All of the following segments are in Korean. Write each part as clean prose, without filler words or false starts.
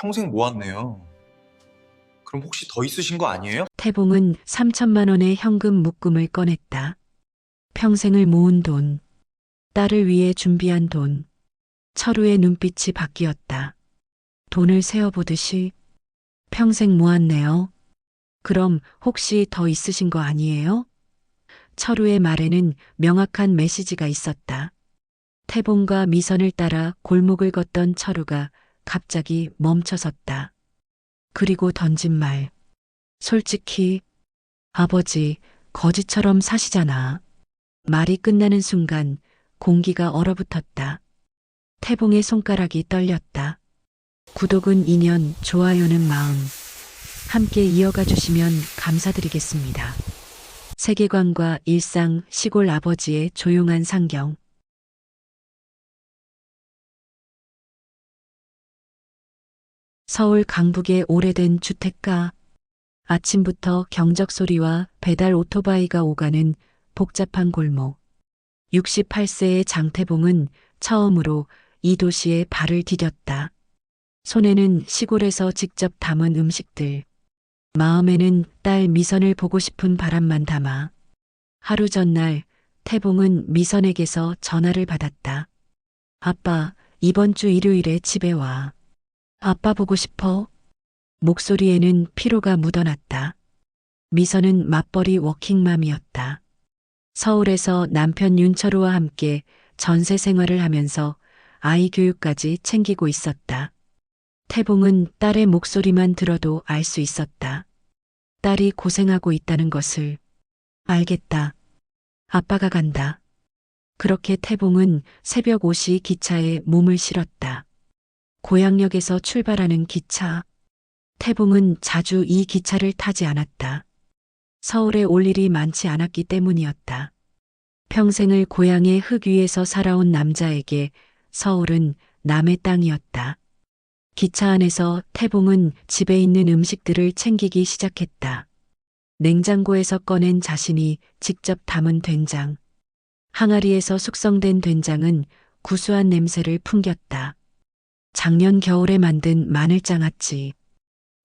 평생 모았네요. 그럼 혹시 더 있으신 거 아니에요? 태봉은 3천만 원의 현금 묶음을 꺼냈다. 평생을 모은 돈, 딸을 위해 준비한 돈. 철우의 눈빛이 바뀌었다. 돈을 세어보듯이 평생 모았네요. 그럼 혹시 더 있으신 거 아니에요? 철우의 말에는 명확한 메시지가 있었다. 태봉과 미선을 따라 골목을 걷던 철우가 갑자기 멈춰섰다. 그리고 던진 말. 솔직히 아버지 거지처럼 사시잖아. 말이 끝나는 순간 공기가 얼어붙었다. 태봉의 손가락이 떨렸다. 구독은 인연, 좋아요는 마음. 함께 이어가 주시면 감사드리겠습니다. 세계관과 일상, 시골 아버지의 조용한 상경. 서울 강북의 오래된 주택가. 아침부터 경적 소리와 배달 오토바이가 오가는 복잡한 골목. 68세의 장태봉은 처음으로 이 도시에 발을 디뎠다. 손에는 시골에서 직접 담은 음식들. 마음에는 딸 미선을 보고 싶은 바람만 담아. 하루 전날 태봉은 미선에게서 전화를 받았다. 아빠, 이번 주 일요일에 집에 와. 아빠 보고 싶어. 목소리에는 피로가 묻어났다. 미선은 맞벌이 워킹맘이었다. 서울에서 남편 윤철우와 함께 전세 생활을 하면서 아이 교육까지 챙기고 있었다. 태봉은 딸의 목소리만 들어도 알 수 있었다. 딸이 고생하고 있다는 것을. 알겠다. 아빠가 간다. 그렇게 태봉은 새벽 5시 기차에 몸을 실었다. 고향역에서 출발하는 기차. 태봉은 자주 이 기차를 타지 않았다. 서울에 올 일이 많지 않았기 때문이었다. 평생을 고향의 흙 위에서 살아온 남자에게 서울은 남의 땅이었다. 기차 안에서 태봉은 집에 있는 음식들을 챙기기 시작했다. 냉장고에서 꺼낸 자신이 직접 담은 된장. 항아리에서 숙성된 된장은 구수한 냄새를 풍겼다. 작년 겨울에 만든 마늘장아찌.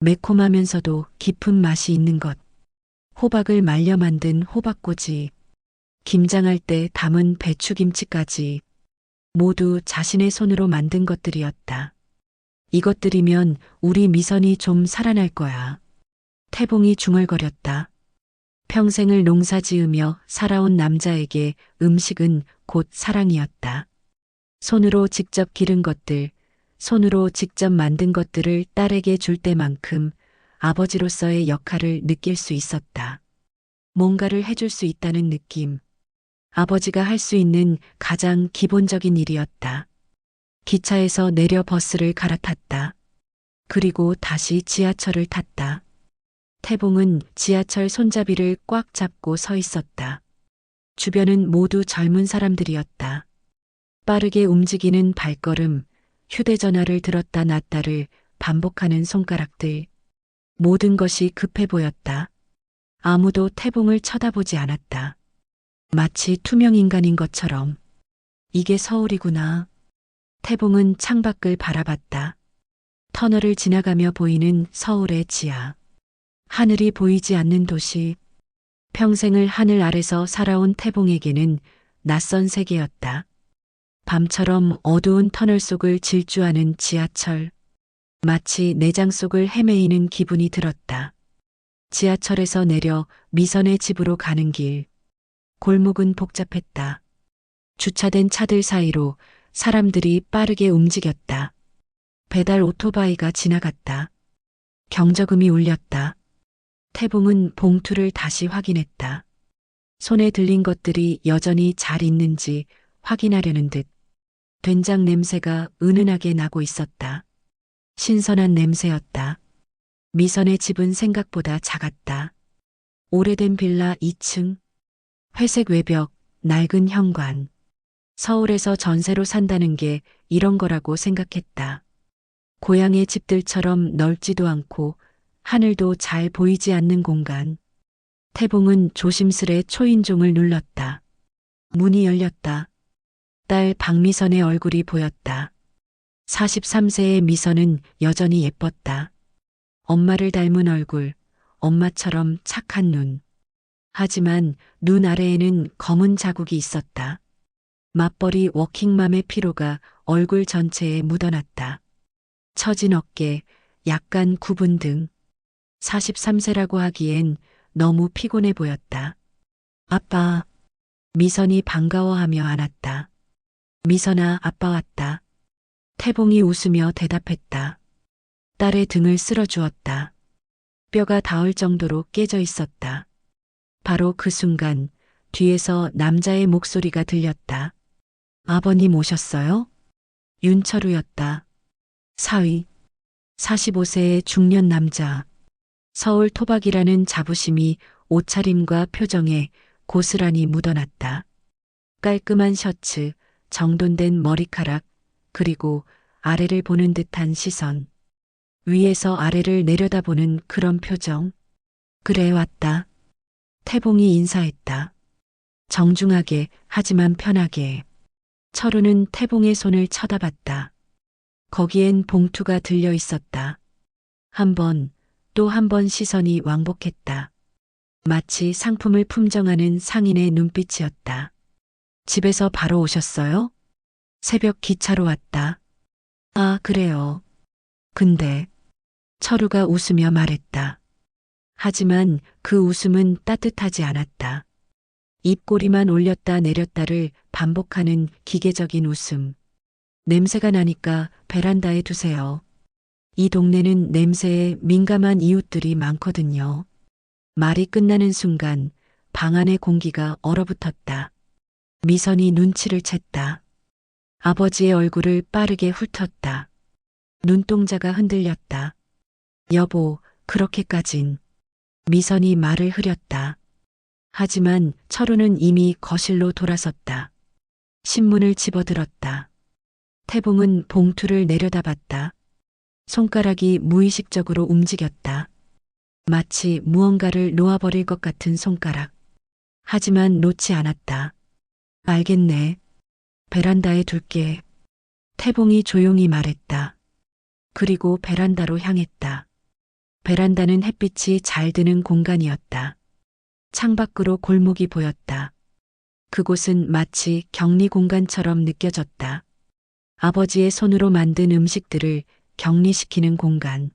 매콤하면서도 깊은 맛이 있는 것. 호박을 말려 만든 호박꼬지. 김장할 때 담은 배추김치까지. 모두 자신의 손으로 만든 것들이었다. 이것들이면 우리 미선이 좀 살아날 거야. 태봉이 중얼거렸다. 평생을 농사 지으며 살아온 남자에게 음식은 곧 사랑이었다. 손으로 직접 기른 것들, 손으로 직접 만든 것들을 딸에게 줄 때만큼 아버지로서의 역할을 느낄 수 있었다. 뭔가를 해줄 수 있다는 느낌. 아버지가 할 수 있는 가장 기본적인 일이었다. 기차에서 내려 버스를 갈아탔다. 그리고 다시 지하철을 탔다. 태봉은 지하철 손잡이를 꽉 잡고 서 있었다. 주변은 모두 젊은 사람들이었다. 빠르게 움직이는 발걸음, 휴대전화를 들었다 놨다를 반복하는 손가락들. 모든 것이 급해 보였다. 아무도 태봉을 쳐다보지 않았다. 마치 투명 인간인 것처럼. 이게 서울이구나. 태봉은 창밖을 바라봤다. 터널을 지나가며 보이는 서울의 지하. 하늘이 보이지 않는 도시. 평생을 하늘 아래서 살아온 태봉에게는 낯선 세계였다. 밤처럼 어두운 터널 속을 질주하는 지하철. 마치 내장 속을 헤매이는 기분이 들었다. 지하철에서 내려 미선의 집으로 가는 길. 골목은 복잡했다. 주차된 차들 사이로 사람들이 빠르게 움직였다. 배달 오토바이가 지나갔다. 경적음이 울렸다. 태봉은 봉투를 다시 확인했다. 손에 들린 것들이 여전히 잘 있는지 확인하려는 듯 된장 냄새가 은은하게 나고 있었다. 신선한 냄새였다. 미선의 집은 생각보다 작았다. 오래된 빌라 2층, 회색 외벽, 낡은 현관. 서울에서 전세로 산다는 게 이런 거라고 생각했다. 고향의 집들처럼 넓지도 않고 하늘도 잘 보이지 않는 공간. 태봉은 조심스레 초인종을 눌렀다. 문이 열렸다. 딸 박미선의 얼굴이 보였다. 43세의 미선은 여전히 예뻤다. 엄마를 닮은 얼굴, 엄마처럼 착한 눈. 하지만 눈 아래에는 검은 자국이 있었다. 맞벌이 워킹맘의 피로가 얼굴 전체에 묻어났다. 처진 어깨, 약간 굽은 등. 43세라고 하기엔 너무 피곤해 보였다. 아빠. 미선이 반가워하며 안았다. 미선아, 아빠 왔다. 태봉이 웃으며 대답했다. 딸의 등을 쓸어주었다. 뼈가 닿을 정도로 깨져 있었다. 바로 그 순간 뒤에서 남자의 목소리가 들렸다. 아버님 오셨어요? 윤철우였다. 사위. 45세의 중년 남자. 서울 토박이라는 자부심이 옷차림과 표정에 고스란히 묻어났다. 깔끔한 셔츠, 정돈된 머리카락, 그리고 아래를 보는 듯한 시선. 위에서 아래를 내려다보는 그런 표정. 그래, 왔다. 태봉이 인사했다. 정중하게, 하지만 편하게. 철우는 태봉의 손을 쳐다봤다. 거기엔 봉투가 들려 있었다. 한 번, 또 한 번 시선이 왕복했다. 마치 상품을 품정하는 상인의 눈빛이었다. 집에서 바로 오셨어요? 새벽 기차로 왔다. 아, 그래요. 근데 철우가 웃으며 말했다. 하지만 그 웃음은 따뜻하지 않았다. 입꼬리만 올렸다 내렸다를 반복하는 기계적인 웃음. 냄새가 나니까 베란다에 두세요. 이 동네는 냄새에 민감한 이웃들이 많거든요. 말이 끝나는 순간 방 안의 공기가 얼어붙었다. 미선이 눈치를 챘다. 아버지의 얼굴을 빠르게 훑었다. 눈동자가 흔들렸다. 여보, 그렇게까진. 미선이 말을 흐렸다. 하지만 철우는 이미 거실로 돌아섰다. 신문을 집어들었다. 태봉은 봉투를 내려다봤다. 손가락이 무의식적으로 움직였다. 마치 무언가를 놓아버릴 것 같은 손가락. 하지만 놓지 않았다. 알겠네. 베란다에 둘게. 태봉이 조용히 말했다. 그리고 베란다로 향했다. 베란다는 햇빛이 잘 드는 공간이었다. 창밖으로 골목이 보였다. 그곳은 마치 격리 공간처럼 느껴졌다. 아버지의 손으로 만든 음식들을 격리시키는 공간.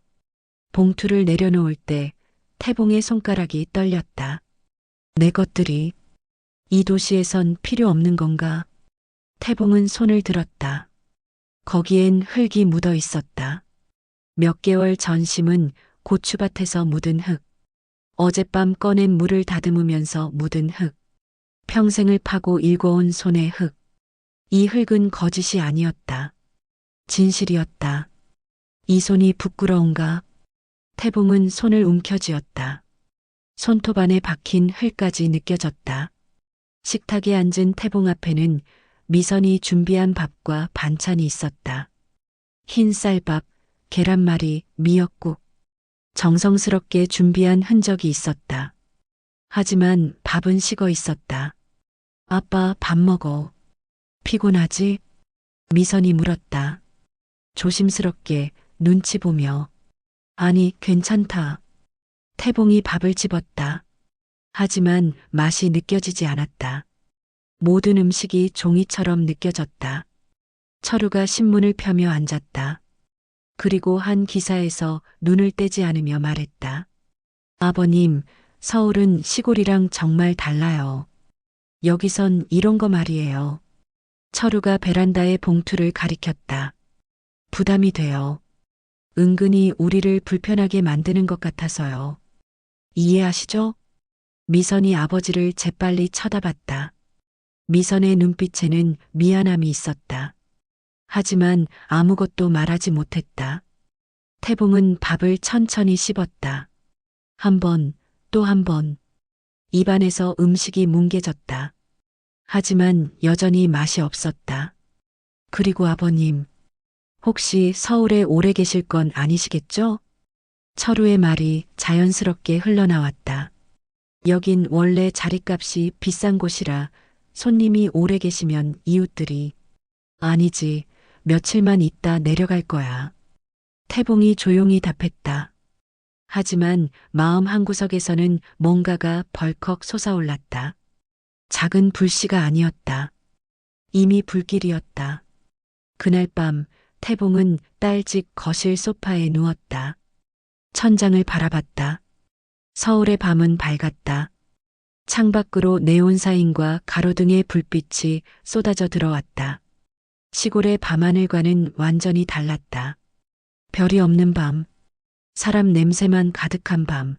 봉투를 내려놓을 때 태봉의 손가락이 떨렸다. 내 것들이 이 도시에선 필요 없는 건가? 태봉은 손을 들었다. 거기엔 흙이 묻어 있었다. 몇 개월 전 심은 고추밭에서 묻은 흙. 어젯밤 꺼낸 물을 다듬으면서 묻은 흙. 평생을 파고 일궈온 손의 흙. 이 흙은 거짓이 아니었다. 진실이었다. 이 손이 부끄러운가? 태봉은 손을 움켜쥐었다. 손톱 안에 박힌 흙까지 느껴졌다. 식탁에 앉은 태봉 앞에는 미선이 준비한 밥과 반찬이 있었다. 흰 쌀밥, 계란말이, 미역국. 정성스럽게 준비한 흔적이 있었다. 하지만 밥은 식어 있었다. 아빠, 밥 먹어. 피곤하지? 미선이 물었다. 조심스럽게 눈치 보며. 아니, 괜찮다. 태봉이 밥을 집었다. 하지만 맛이 느껴지지 않았다. 모든 음식이 종이처럼 느껴졌다. 철우가 신문을 펴며 앉았다. 그리고 한 기사에서 눈을 떼지 않으며 말했다. 아버님, 서울은 시골이랑 정말 달라요. 여기선 이런 거 말이에요. 철우가 베란다의 봉투를 가리켰다. 부담이 돼요. 은근히 우리를 불편하게 만드는 것 같아서요. 이해하시죠? 미선이 아버지를 재빨리 쳐다봤다. 미선의 눈빛에는 미안함이 있었다. 하지만 아무것도 말하지 못했다. 태봉은 밥을 천천히 씹었다. 한 번, 또 한 번. 입안에서 음식이 뭉개졌다. 하지만 여전히 맛이 없었다. 그리고 아버님, 혹시 서울에 오래 계실 건 아니시겠죠? 철우의 말이 자연스럽게 흘러나왔다. 여긴 원래 자릿값이 비싼 곳이라 손님이 오래 계시면 이웃들이 아니지, 며칠만 있다 내려갈 거야. 태봉이 조용히 답했다. 하지만 마음 한구석에서는 뭔가가 벌컥 솟아올랐다. 작은 불씨가 아니었다. 이미 불길이었다. 그날 밤 태봉은 딸집 거실 소파에 누웠다. 천장을 바라봤다. 서울의 밤은 밝았다. 창밖으로 네온사인과 가로등의 불빛이 쏟아져 들어왔다. 시골의 밤하늘과는 완전히 달랐다. 별이 없는 밤, 사람 냄새만 가득한 밤.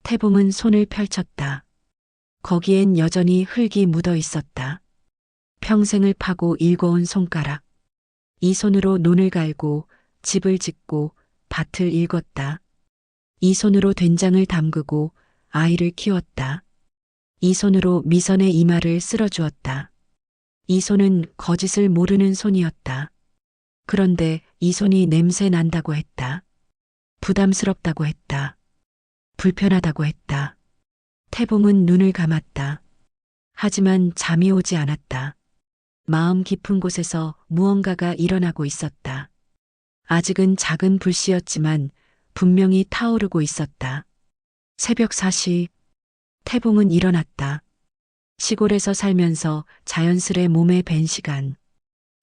태봉은 손을 펼쳤다. 거기엔 여전히 흙이 묻어 있었다. 평생을 파고 일궈온 손가락. 이 손으로 논을 갈고 집을 짓고 밭을 일궜다. 이 손으로 된장을 담그고 아이를 키웠다. 이 손으로 미선의 이마를 쓸어주었다. 이 손은 거짓을 모르는 손이었다. 그런데 이 손이 냄새 난다고 했다. 부담스럽다고 했다. 불편하다고 했다. 태봉은 눈을 감았다. 하지만 잠이 오지 않았다. 마음 깊은 곳에서 무언가가 일어나고 있었다. 아직은 작은 불씨였지만 분명히 타오르고 있었다. 새벽 4시, 태봉은 일어났다. 시골에서 살면서 자연스레 몸에 밴 시간.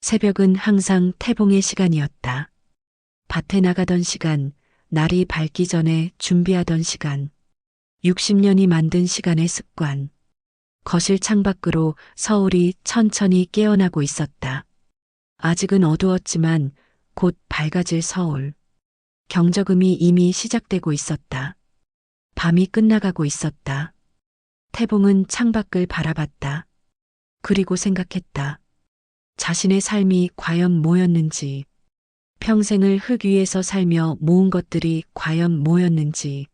새벽은 항상 태봉의 시간이었다. 밭에 나가던 시간, 날이 밝기 전에 준비하던 시간. 60년이 만든 시간의 습관. 거실 창밖으로 서울이 천천히 깨어나고 있었다. 아직은 어두웠지만 곧 밝아질 서울. 경적음이 이미 시작되고 있었다. 밤이 끝나가고 있었다. 태봉은 창밖을 바라봤다. 그리고 생각했다. 자신의 삶이 과연 뭐였는지, 평생을 흙 위에서 살며 모은 것들이 과연 뭐였는지,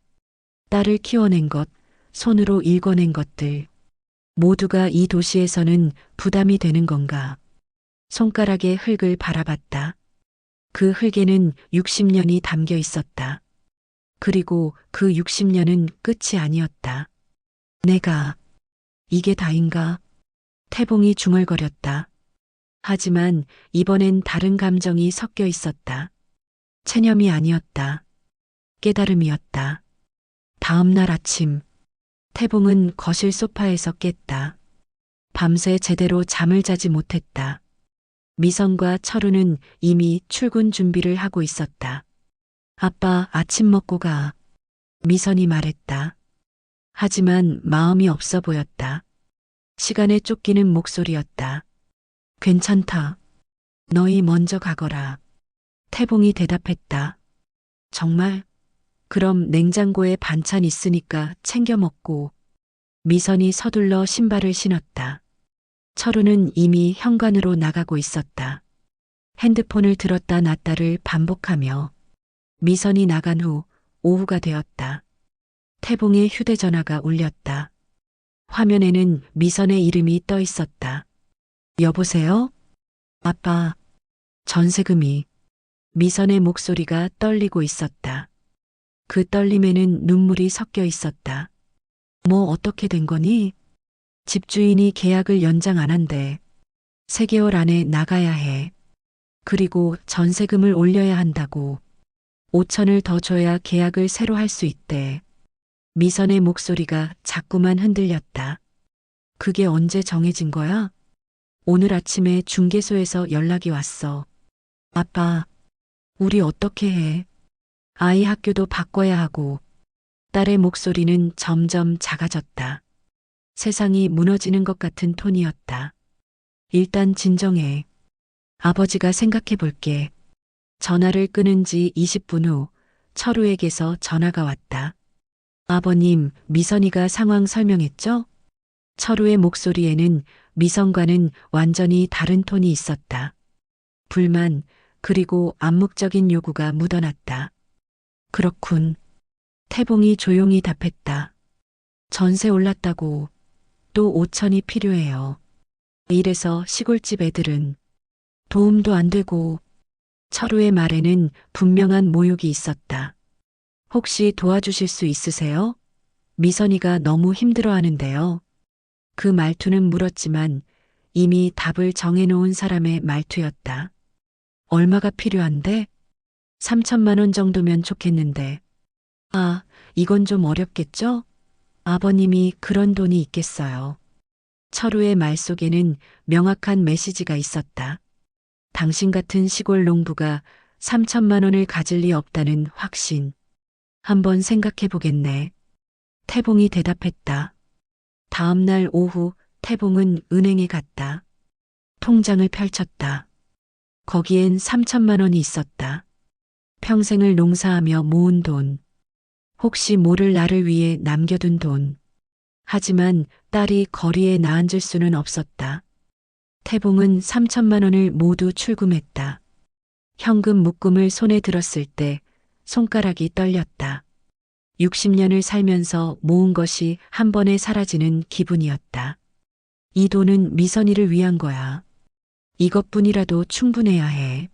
딸을 키워낸 것, 손으로 일궈낸 것들, 모두가 이 도시에서는 부담이 되는 건가. 손가락에 흙을 바라봤다. 그 흙에는 60년이 담겨 있었다. 그리고 그 60년은 끝이 아니었다. 내가 이게 다인가? 태봉이 중얼거렸다. 하지만 이번엔 다른 감정이 섞여 있었다. 체념이 아니었다. 깨달음이었다. 다음 날 아침, 태봉은 거실 소파에서 깼다. 밤새 제대로 잠을 자지 못했다. 미선과 철우는 이미 출근 준비를 하고 있었다. 아빠, 아침 먹고 가. 미선이 말했다. 하지만 마음이 없어 보였다. 시간에 쫓기는 목소리였다. 괜찮다. 너희 먼저 가거라. 태봉이 대답했다. 정말? 그럼 냉장고에 반찬 있으니까 챙겨 먹고. 미선이 서둘러 신발을 신었다. 철우는 이미 현관으로 나가고 있었다. 핸드폰을 들었다 놨다를 반복하며. 미선이 나간 후 오후가 되었다. 태봉의 휴대전화가 울렸다. 화면에는 미선의 이름이 떠 있었다. 여보세요? 아빠, 전세금이. 미선의 목소리가 떨리고 있었다. 그 떨림에는 눈물이 섞여 있었다. 뭐 어떻게 된 거니? 집주인이 계약을 연장 안 한대. 3개월 안에 나가야 해. 그리고 전세금을 올려야 한다고. 5천을 더 줘야 계약을 새로 할 수 있대. 미선의 목소리가 자꾸만 흔들렸다. 그게 언제 정해진 거야? 오늘 아침에 중개소에서 연락이 왔어. 아빠, 우리 어떻게 해? 아이 학교도 바꿔야 하고. 딸의 목소리는 점점 작아졌다. 세상이 무너지는 것 같은 톤이었다. 일단 진정해. 아버지가 생각해 볼게. 전화를 끊은 지 20분 후 철우에게서 전화가 왔다. 아버님, 미선이가 상황 설명했죠? 철우의 목소리에는 미선과는 완전히 다른 톤이 있었다. 불만, 그리고 암묵적인 요구가 묻어났다. 그렇군. 태봉이 조용히 답했다. 전세 올랐다고. 또 5천이 필요해요. 이래서 시골집 애들은 도움도 안 되고. 철우의 말에는 분명한 모욕이 있었다. 혹시 도와주실 수 있으세요? 미선이가 너무 힘들어하는데요. 그 말투는 물었지만 이미 답을 정해놓은 사람의 말투였다. 얼마가 필요한데? 3천만 원 정도면 좋겠는데. 아, 이건 좀 어렵겠죠? 아버님이 그런 돈이 있겠어요. 철우의 말 속에는 명확한 메시지가 있었다. 당신 같은 시골 농부가 3천만 원을 가질 리 없다는 확신. 한번 생각해 보겠네. 태봉이 대답했다. 다음 날 오후 태봉은 은행에 갔다. 통장을 펼쳤다. 거기엔 3천만 원이 있었다. 평생을 농사하며 모은 돈. 혹시 모를 나를 위해 남겨둔 돈. 하지만 딸이 거리에 나앉을 수는 없었다. 태봉은 3천만 원을 모두 출금했다. 현금 묶음을 손에 들었을 때 손가락이 떨렸다. 60년을 살면서 모은 것이 한 번에 사라지는 기분이었다. 이 돈은 미선이를 위한 거야. 이것뿐이라도 충분해야 해.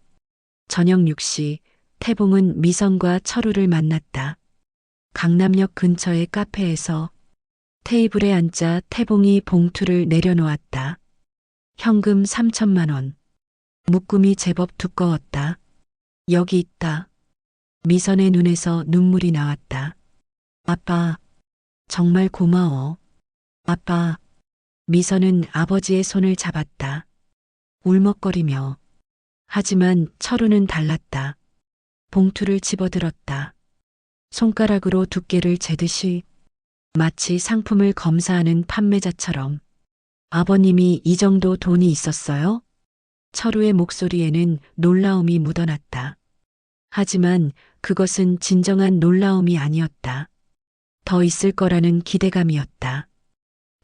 저녁 6시 태봉은 미선과 철우를 만났다. 강남역 근처의 카페에서 테이블에 앉자 태봉이 봉투를 내려놓았다. 현금 3천만 원. 묶음이 제법 두꺼웠다. 여기 있다. 미선의 눈에서 눈물이 나왔다. 아빠, 정말 고마워. 아빠. 미선은 아버지의 손을 잡았다. 울먹거리며. 하지만 철우는 달랐다. 봉투를 집어들었다. 손가락으로 두께를 재듯이 마치 상품을 검사하는 판매자처럼. 아버님이 이 정도 돈이 있었어요? 철우의 목소리에는 놀라움이 묻어났다. 하지만 그것은 진정한 놀라움이 아니었다. 더 있을 거라는 기대감이었다.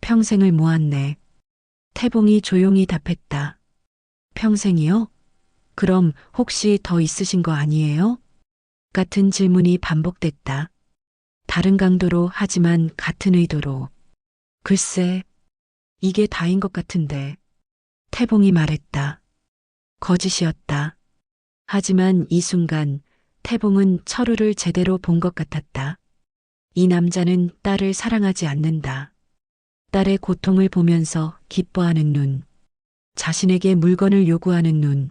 평생을 모았네. 태봉이 조용히 답했다. 평생이요? 그럼 혹시 더 있으신 거 아니에요? 같은 질문이 반복됐다. 다른 강도로 하지만 같은 의도로. 글쎄, 이게 다인 것 같은데. 태봉이 말했다. 거짓이었다. 하지만 이 순간 태봉은 철우를 제대로 본 것 같았다. 이 남자는 딸을 사랑하지 않는다. 딸의 고통을 보면서 기뻐하는 눈. 자신에게 물건을 요구하는 눈.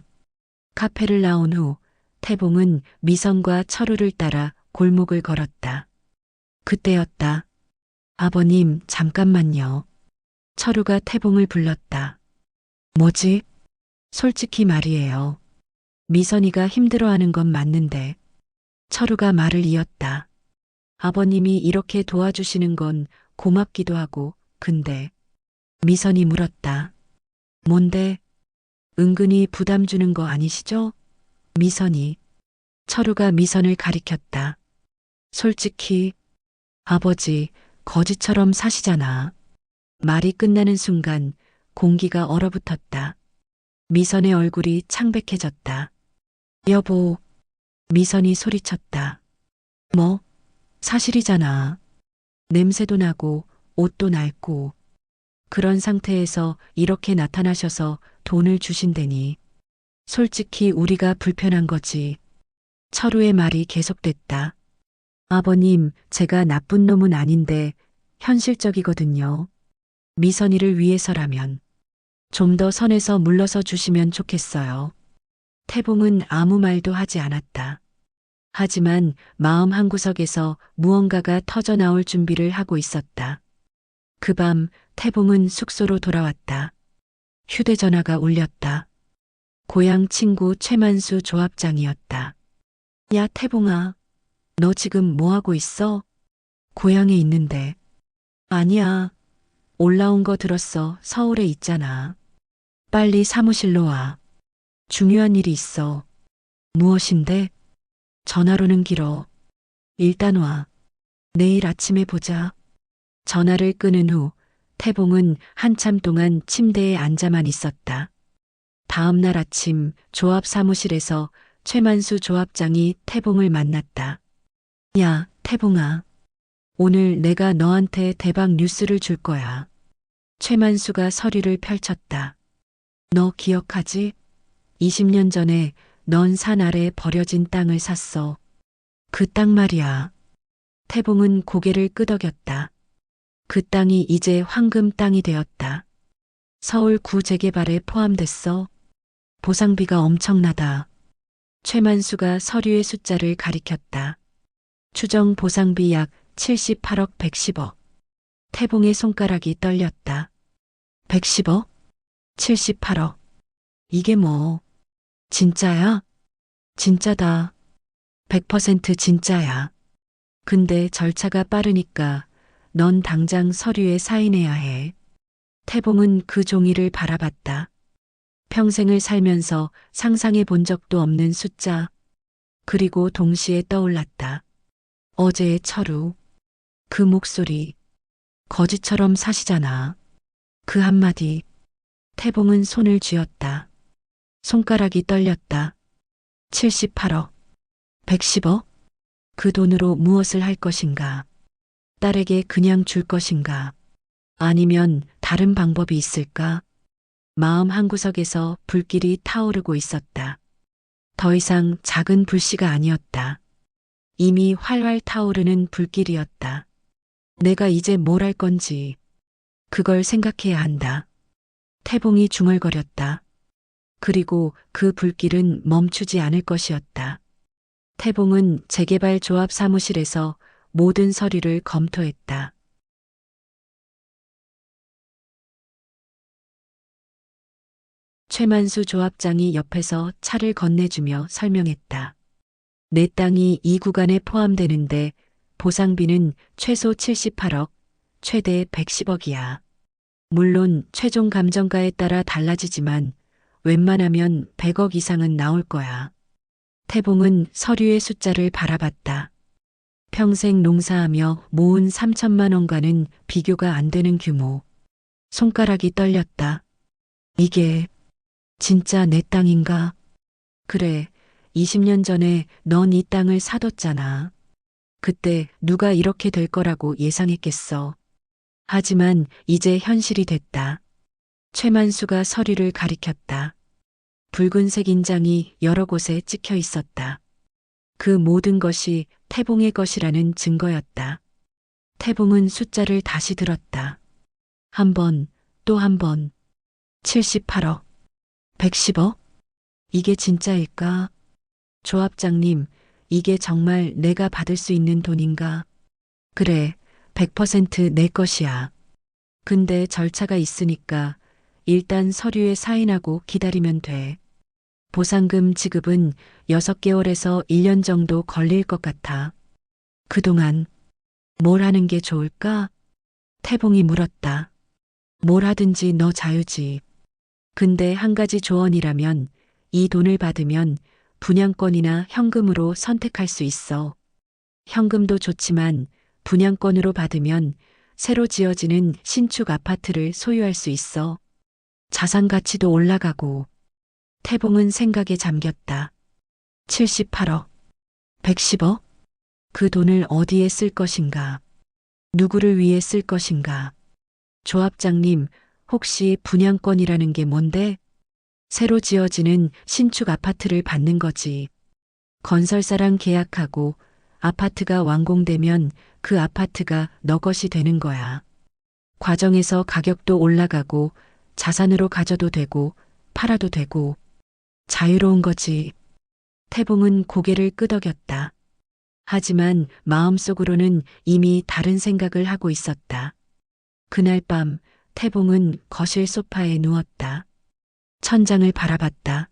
카페를 나온 후 태봉은 미선과 철우를 따라 골목을 걸었다. 그때였다. 아버님, 잠깐만요. 철우가 태봉을 불렀다. 뭐지? 솔직히 말이에요. 미선이가 힘들어하는 건 맞는데. 철우가 말을 이었다. 아버님이 이렇게 도와주시는 건 고맙기도 하고, 근데. 미선이 물었다. 뭔데? 은근히 부담 주는 거 아니시죠? 미선이. 철우가 미선을 가리켰다. 솔직히, 아버지, 거지처럼 사시잖아. 말이 끝나는 순간 공기가 얼어붙었다. 미선의 얼굴이 창백해졌다. 여보, 미선이 소리쳤다. 뭐? 사실이잖아. 냄새도 나고 옷도 낡고. 그런 상태에서 이렇게 나타나셔서 돈을 주신다니. 솔직히 우리가 불편한 거지. 철우의 말이 계속됐다. 아버님, 제가 나쁜 놈은 아닌데 현실적이거든요. 미선이를 위해서라면 좀 더 선에서 물러서 주시면 좋겠어요. 태봉은 아무 말도 하지 않았다. 하지만 마음 한구석에서 무언가가 터져나올 준비를 하고 있었다. 그 밤 태봉은 숙소로 돌아왔다. 휴대전화가 울렸다. 고향 친구 최만수 조합장이었다. 야, 태봉아. 너 지금 뭐 하고 있어? 고향에 있는데. 아니야. 올라온 거 들었어. 서울에 있잖아. 빨리 사무실로 와. 중요한 일이 있어. 무엇인데? 전화로는 길어. 일단 와. 내일 아침에 보자. 전화를 끊은 후 태봉은 한참 동안 침대에 앉아만 있었다. 다음 날 아침 조합 사무실에서 최만수 조합장이 태봉을 만났다. 야, 태봉아. 오늘 내가 너한테 대박 뉴스를 줄 거야. 최만수가 서류를 펼쳤다. 너 기억하지? 20년 전에 넌 산 아래 버려진 땅을 샀어. 그 땅 말이야. 태봉은 고개를 끄덕였다. 그 땅이 이제 황금 땅이 되었다. 서울 구 재개발에 포함됐어. 보상비가 엄청나다. 최만수가 서류의 숫자를 가리켰다. 추정 보상비 약 78억 110억. 태봉의 손가락이 떨렸다. 110억? 78억. 이게 뭐? 진짜야? 진짜다. 100% 진짜야. 근데 절차가 빠르니까 넌 당장 서류에 사인해야 해. 태봉은 그 종이를 바라봤다. 평생을 살면서 상상해 본 적도 없는 숫자. 그리고 동시에 떠올랐다. 어제의 철우. 그 목소리. 거지처럼 사시잖아. 그 한마디. 태봉은 손을 쥐었다. 손가락이 떨렸다. 78억. 110억? 그 돈으로 무엇을 할 것인가? 딸에게 그냥 줄 것인가? 아니면 다른 방법이 있을까? 마음 한구석에서 불길이 타오르고 있었다. 더 이상 작은 불씨가 아니었다. 이미 활활 타오르는 불길이었다. 내가 이제 뭘 할 건지 그걸 생각해야 한다. 태봉이 중얼거렸다. 그리고 그 불길은 멈추지 않을 것이었다. 태봉은 재개발 조합 사무실에서 모든 서류를 검토했다. 최만수 조합장이 옆에서 차를 건네주며 설명했다. 내 땅이 이 구간에 포함되는데 보상비는 최소 78억, 최대 110억이야. 물론 최종 감정가에 따라 달라지지만 웬만하면 100억 이상은 나올 거야. 태봉은 서류의 숫자를 바라봤다. 평생 농사하며 모은 3천만 원과는 비교가 안 되는 규모. 손가락이 떨렸다. 이게 진짜 내 땅인가? 그래, 20년 전에 넌 이 땅을 사뒀잖아. 그때 누가 이렇게 될 거라고 예상했겠어. 하지만 이제 현실이 됐다. 최만수가 서류를 가리켰다. 붉은색 인장이 여러 곳에 찍혀 있었다. 그 모든 것이 태봉의 것이라는 증거였다. 태봉은 숫자를 다시 들었다. 한 번, 또 한 번. 78억. 110억? 이게 진짜일까? 조합장님, 이게 정말 내가 받을 수 있는 돈인가? 그래, 100%내 것이야. 근데 절차가 있으니까 일단 서류에 사인하고 기다리면 돼. 보상금 지급은 6개월에서 1년 정도 걸릴 것 같아. 그동안 뭘 하는 게 좋을까? 태봉이 물었다. 뭘 하든지 너 자유지. 근데 한 가지 조언이라면 이 돈을 받으면 분양권이나 현금으로 선택할 수 있어. 현금도 좋지만 분양권으로 받으면 새로 지어지는 신축 아파트를 소유할 수 있어. 자산 가치도 올라가고. 태봉은 생각에 잠겼다. 78억, 110억? 그 돈을 어디에 쓸 것인가? 누구를 위해 쓸 것인가? 조합장님, 혹시 분양권이라는 게 뭔데? 새로 지어지는 신축 아파트를 받는 거지. 건설사랑 계약하고 아파트가 완공되면 그 아파트가 너 것이 되는 거야. 과정에서 가격도 올라가고 자산으로 가져도 되고 팔아도 되고 자유로운 거지. 태봉은 고개를 끄덕였다. 하지만 마음속으로는 이미 다른 생각을 하고 있었다. 그날 밤 태봉은 거실 소파에 누웠다. 천장을 바라봤다.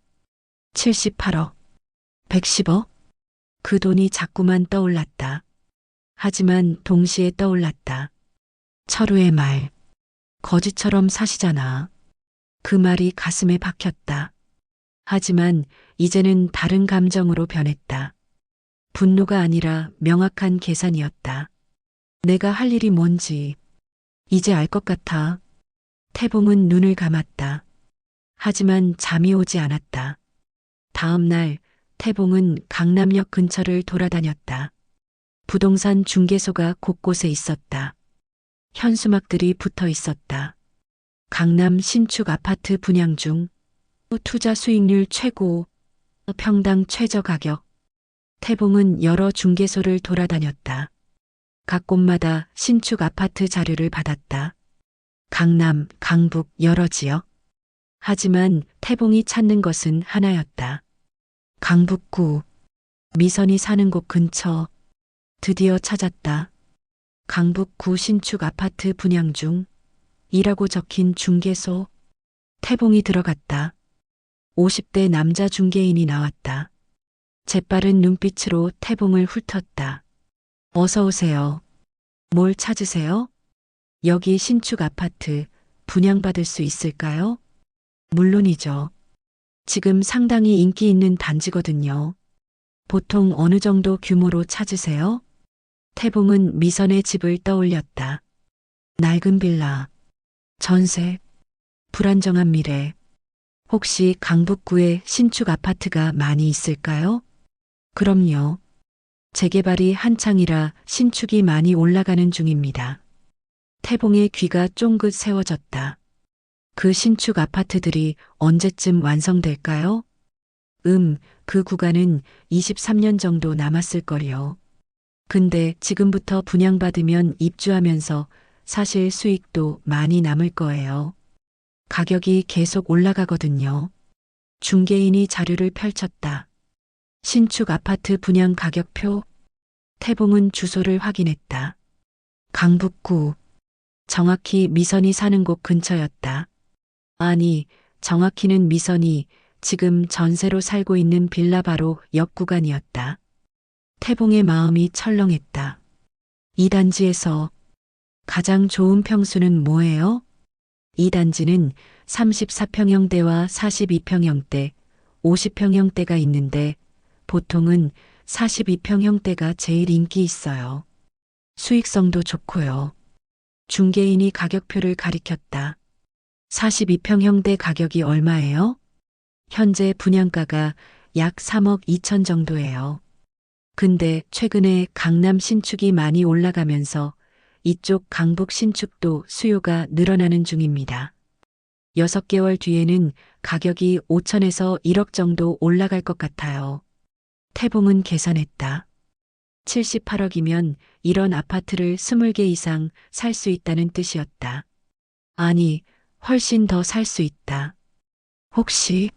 78억, 110억? 그 돈이 자꾸만 떠올랐다. 하지만 동시에 떠올랐다. 철우의 말. 거지처럼 사시잖아. 그 말이 가슴에 박혔다. 하지만 이제는 다른 감정으로 변했다. 분노가 아니라 명확한 계산이었다. 내가 할 일이 뭔지 이제 알 것 같아. 태봉은 눈을 감았다. 하지만 잠이 오지 않았다. 다음 날 태봉은 강남역 근처를 돌아다녔다. 부동산 중개소가 곳곳에 있었다. 현수막들이 붙어 있었다. 강남 신축 아파트 분양 중, 투자 수익률 최고, 평당 최저 가격. 태봉은 여러 중개소를 돌아다녔다. 각 곳마다 신축 아파트 자료를 받았다. 강남, 강북 여러 지역. 하지만 태봉이 찾는 것은 하나였다. 강북구 미선이 사는 곳 근처 드디어 찾았다. 강북구 신축 아파트 분양 중 이라고 적힌 중개소. 태봉이 들어갔다. 50대 남자 중개인이 나왔다. 재빠른 눈빛으로 태봉을 훑었다. 어서 오세요. 뭘 찾으세요? 여기 신축 아파트 분양받을 수 있을까요? 물론이죠. 지금 상당히 인기 있는 단지거든요. 보통 어느 정도 규모로 찾으세요? 태봉은 미선의 집을 떠올렸다. 낡은 빌라, 전세, 불안정한 미래. 혹시 강북구에 신축 아파트가 많이 있을까요? 그럼요. 재개발이 한창이라 신축이 많이 올라가는 중입니다. 태봉의 귀가 쫑긋 세워졌다. 그 신축 아파트들이 언제쯤 완성될까요? 그 구간은 23년 정도 남았을 거요. 근데 지금부터 분양받으면 입주하면서 사실 수익도 많이 남을 거예요. 가격이 계속 올라가거든요. 중개인이 자료를 펼쳤다. 신축 아파트 분양 가격표. 태봉은 주소를 확인했다. 강북구. 정확히 미선이 사는 곳 근처였다. 아니, 정확히는 미선이 지금 전세로 살고 있는 빌라 바로 옆 구간이었다. 태봉의 마음이 철렁했다. 이 단지에서 가장 좋은 평수는 뭐예요? 이 단지는 34평형대와 42평형대, 50평형대가 있는데 보통은 42평형대가 제일 인기 있어요. 수익성도 좋고요. 중개인이 가격표를 가리켰다. 42평형대 가격이 얼마예요? 현재 분양가가 약 3억 2천 정도예요. 근데 최근에 강남 신축이 많이 올라가면서 이쪽 강북 신축도 수요가 늘어나는 중입니다. 6개월 뒤에는 가격이 5천에서 1억 정도 올라갈 것 같아요. 태봉은 계산했다. 78억이면 이런 아파트를 20개 이상 살 수 있다는 뜻이었다. 아니, 훨씬 더 살 수 있다. 혹시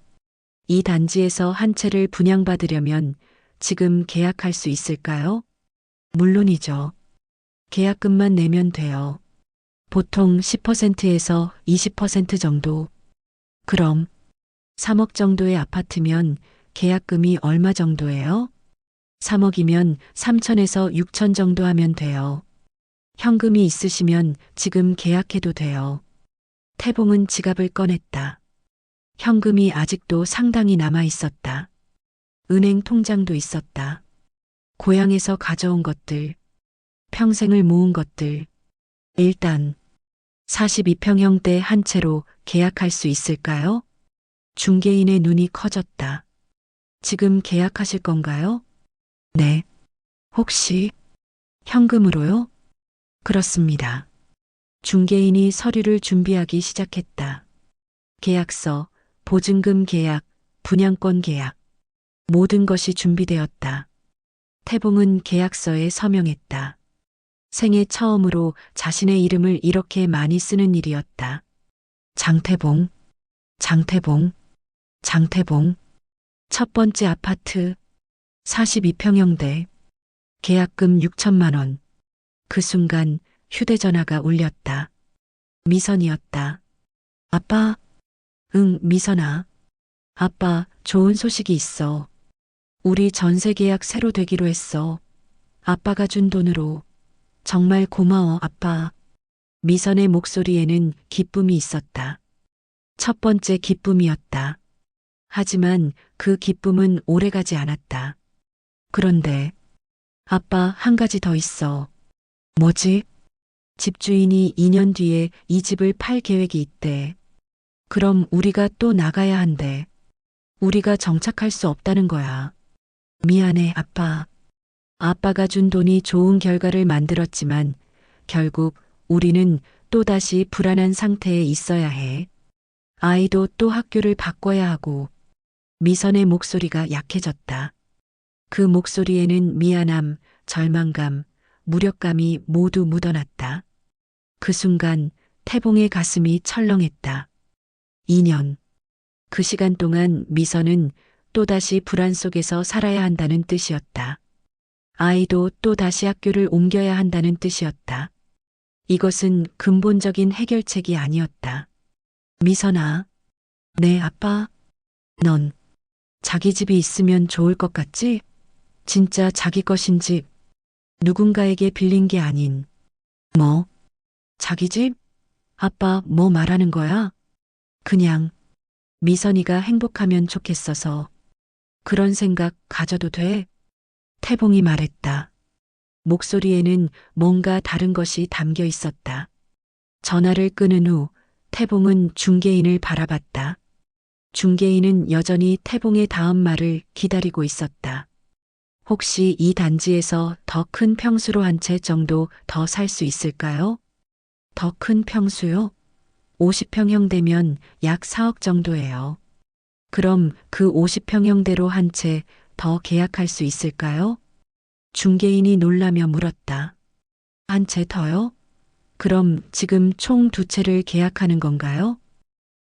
이 단지에서 한 채를 분양받으려면 지금 계약할 수 있을까요? 물론이죠. 계약금만 내면 돼요. 보통 10%에서 20% 정도. 그럼 3억 정도의 아파트면 계약금이 얼마 정도예요? 3억이면 3천에서 6천 정도 하면 돼요. 현금이 있으시면 지금 계약해도 돼요. 태봉은 지갑을 꺼냈다. 현금이 아직도 상당히 남아 있었다. 은행 통장도 있었다. 고향에서 가져온 것들, 평생을 모은 것들. 일단 42평형대 한 채로 계약할 수 있을까요? 중개인의 눈이 커졌다. 지금 계약하실 건가요? 네. 혹시 현금으로요? 그렇습니다. 중개인이 서류를 준비하기 시작했다. 계약서, 보증금 계약, 분양권 계약. 모든 것이 준비되었다. 태봉은 계약서에 서명했다. 생애 처음으로 자신의 이름을 이렇게 많이 쓰는 일이었다. 장태봉, 장태봉, 장태봉. 첫 번째 아파트, 42평형대, 계약금 6천만 원. 그 순간 휴대전화가 울렸다. 미선이었다. 아빠? 응, 미선아. 아빠, 좋은 소식이 있어. 우리 전세 계약 새로 되기로 했어. 아빠가 준 돈으로. 정말 고마워, 아빠. 미선의 목소리에는 기쁨이 있었다. 첫 번째 기쁨이었다. 하지만 그 기쁨은 오래가지 않았다. 그런데 아빠, 한 가지 더 있어. 뭐지? 집주인이 2년 뒤에 이 집을 팔 계획이 있대. 그럼 우리가 또 나가야 한대. 우리가 정착할 수 없다는 거야. 미안해, 아빠. 아빠가 준 돈이 좋은 결과를 만들었지만 결국 우리는 또다시 불안한 상태에 있어야 해. 아이도 또 학교를 바꿔야 하고. 미선의 목소리가 약해졌다. 그 목소리에는 미안함, 절망감, 무력감이 모두 묻어났다. 그 순간 태봉의 가슴이 철렁했다. 2년. 그 시간 동안 미선은 또다시 불안 속에서 살아야 한다는 뜻이었다. 아이도 또다시 학교를 옮겨야 한다는 뜻이었다. 이것은 근본적인 해결책이 아니었다. 미선아, 네, 아빠. 넌 자기 집이 있으면 좋을 것 같지? 진짜 자기 것인 집, 누군가에게 빌린 게 아닌. 뭐? 자기 집? 아빠, 뭐 말하는 거야? 그냥 미선이가 행복하면 좋겠어서. 그런 생각 가져도 돼? 태봉이 말했다. 목소리에는 뭔가 다른 것이 담겨 있었다. 전화를 끊은 후 태봉은 중개인을 바라봤다. 중개인은 여전히 태봉의 다음 말을 기다리고 있었다. 혹시 이 단지에서 더 큰 평수로 한 채 정도 더 살 수 있을까요? 더 큰 평수요? 50평형 되면 약 4억 정도예요. 그럼 그 50평형대로 한 채 더 계약할 수 있을까요? 중개인이 놀라며 물었다. 한 채 더요? 그럼 지금 총 2채를 계약하는 건가요?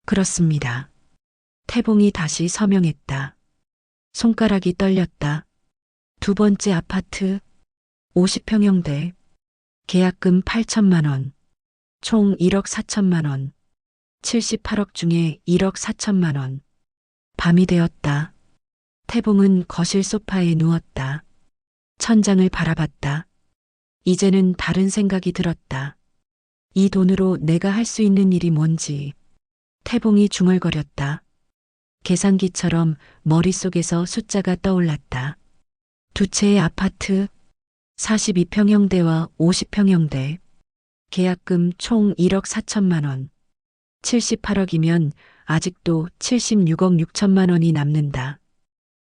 그렇습니다. 태봉이 다시 서명했다. 손가락이 떨렸다. 두 번째 아파트, 50평형대, 계약금 8천만 원, 총 1억 4천만 원, 78억 중에 1억 4천만 원. 밤이 되었다. 태봉은 거실 소파에 누웠다. 천장을 바라봤다. 이제는 다른 생각이 들었다. 이 돈으로 내가 할 수 있는 일이 뭔지. 태봉이 중얼거렸다. 계산기처럼 머릿속에서 숫자가 떠올랐다. 2채의 아파트, 42평형대와 50평형대, 계약금 총 1억 4천만 원, 78억이면 아직도 76억 6천만 원이 남는다.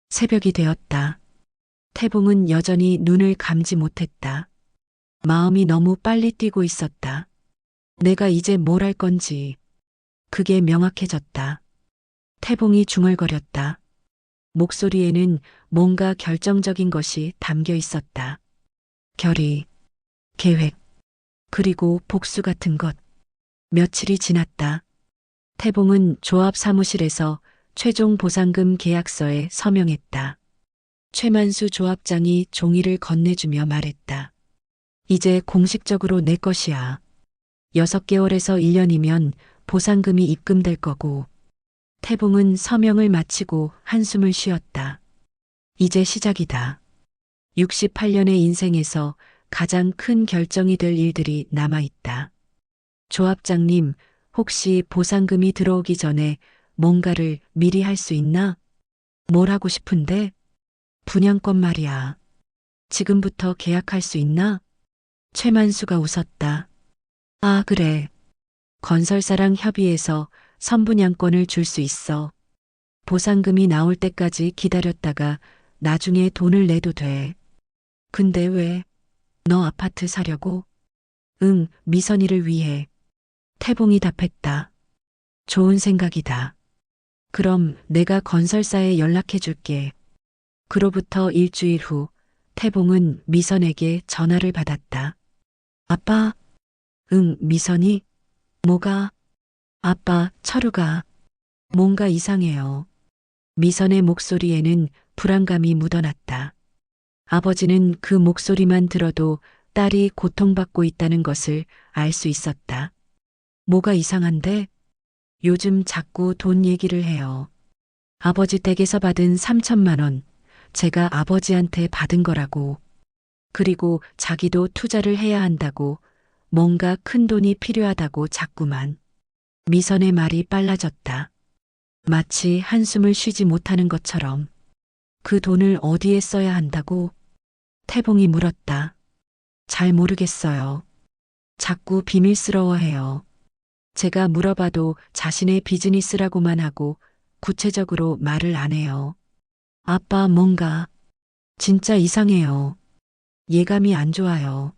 새벽이 되었다. 태봉은 여전히 눈을 감지 못했다. 마음이 너무 빨리 뛰고 있었다. 내가 이제 뭘 할 건지. 그게 명확해졌다. 태봉이 중얼거렸다. 목소리에는 뭔가 결정적인 것이 담겨 있었다. 결의, 계획, 그리고 복수 같은 것. 며칠이 지났다. 태봉은 조합 사무실에서 최종 보상금 계약서에 서명했다. 최만수 조합장이 종이를 건네주며 말했다. 이제 공식적으로 내 것이야. 6개월에서 1년이면 보상금이 입금될 거고. 태봉은 서명을 마치고 한숨을 쉬었다. 이제 시작이다. 68년의 인생에서 가장 큰 결정이 될 일들이 남아있다. 조합장님, 혹시 보상금이 들어오기 전에 뭔가를 미리 할 수 있나? 뭘 하고 싶은데? 분양권 말이야. 지금부터 계약할 수 있나? 최만수가 웃었다. 아, 그래. 건설사랑 협의해서 선분양권을 줄 수 있어. 보상금이 나올 때까지 기다렸다가 나중에 돈을 내도 돼. 근데 왜? 너 아파트 사려고? 응, 미선이를 위해. 태봉이 답했다. 좋은 생각이다. 그럼 내가 건설사에 연락해 줄게. 그로부터 일주일 후 태봉은 미선에게 전화를 받았다. 아빠? 응, 미선이? 뭐가? 아빠, 철우가. 뭔가 이상해요. 미선의 목소리에는 불안감이 묻어났다. 아버지는 그 목소리만 들어도 딸이 고통받고 있다는 것을 알 수 있었다. 뭐가 이상한데? 요즘 자꾸 돈 얘기를 해요. 아버지 댁에서 받은 3천만 원, 제가 아버지한테 받은 거라고. 그리고 자기도 투자를 해야 한다고, 뭔가 큰 돈이 필요하다고 자꾸만. 미선의 말이 빨라졌다. 마치 한숨을 쉬지 못하는 것처럼. 그 돈을 어디에 써야 한다고? 태봉이 물었다. 잘 모르겠어요. 자꾸 비밀스러워해요. 제가 물어봐도 자신의 비즈니스라고만 하고 구체적으로 말을 안 해요. 아빠, 뭔가 진짜 이상해요. 예감이 안 좋아요.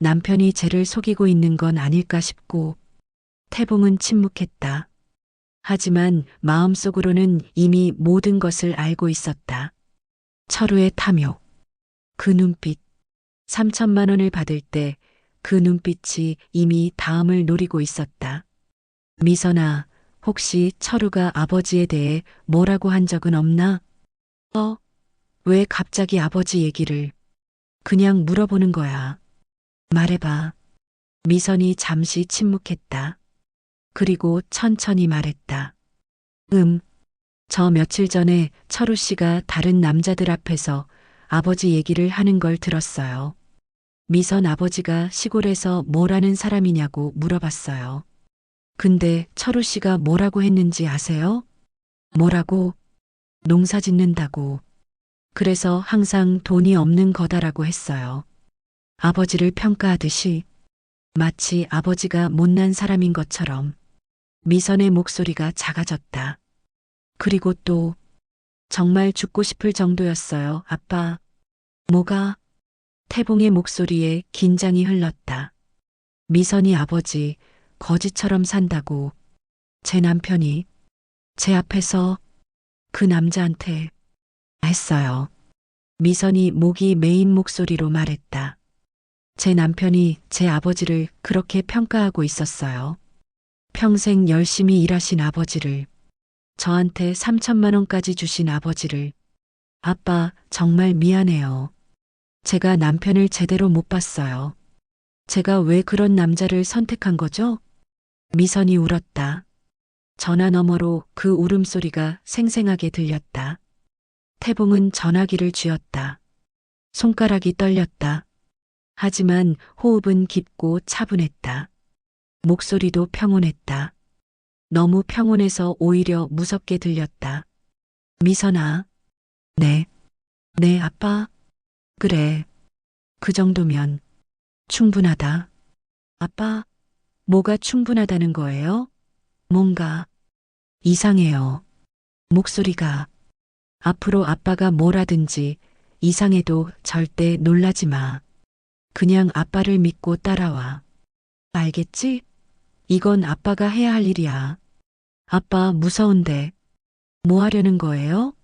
남편이 쟤를 속이고 있는 건 아닐까 싶고. 태봉은 침묵했다. 하지만 마음속으로는 이미 모든 것을 알고 있었다. 철우의 탐욕, 그 눈빛, 3천만 원을 받을 때 그 눈빛이 이미 다음을 노리고 있었다. 미선아, 혹시 철우가 아버지에 대해 뭐라고 한 적은 없나? 왜 갑자기 아버지 얘기를 그냥 물어보는 거야. 말해봐. 미선이 잠시 침묵했다. 그리고 천천히 말했다. 저 며칠 전에 철우 씨가 다른 남자들 앞에서 아버지 얘기를 하는 걸 들었어요. 미선 아버지가 시골에서 뭘 하는 사람이냐고 물어봤어요. 근데 철우 씨가 뭐라고 했는지 아세요? 뭐라고? 농사 짓는다고. 그래서 항상 돈이 없는 거다라고 했어요. 아버지를 평가하듯이 마치 아버지가 못난 사람인 것처럼. 미선의 목소리가 작아졌다. 그리고 또 정말 죽고 싶을 정도였어요. 아빠. 뭐가? 태봉의 목소리에 긴장이 흘렀다. 미선이 아버지 거지처럼 산다고 제 남편이 제 앞에서 그 남자한테 했어요. 미선이 목이 메인 목소리로 말했다. 제 남편이 제 아버지를 그렇게 평가하고 있었어요. 평생 열심히 일하신 아버지를, 저한테 3천만 원까지 주신 아버지를. 아빠, 정말 미안해요. 제가 남편을 제대로 못 봤어요. 제가 왜 그런 남자를 선택한 거죠? 미선이 울었다. 전화 너머로 그 울음소리가 생생하게 들렸다. 태봉은 전화기를 쥐었다. 손가락이 떨렸다. 하지만 호흡은 깊고 차분했다. 목소리도 평온했다. 너무 평온해서 오히려 무섭게 들렸다. 미선아. 네. 네, 아빠. 그래. 그 정도면 충분하다. 아빠, 뭐가 충분하다는 거예요? 뭔가 이상해요. 목소리가. 앞으로 아빠가 뭘 하든지 이상해도 절대 놀라지 마. 그냥 아빠를 믿고 따라와. 알겠지? 이건 아빠가 해야 할 일이야. 아빠 무서운데 뭐 하려는 거예요?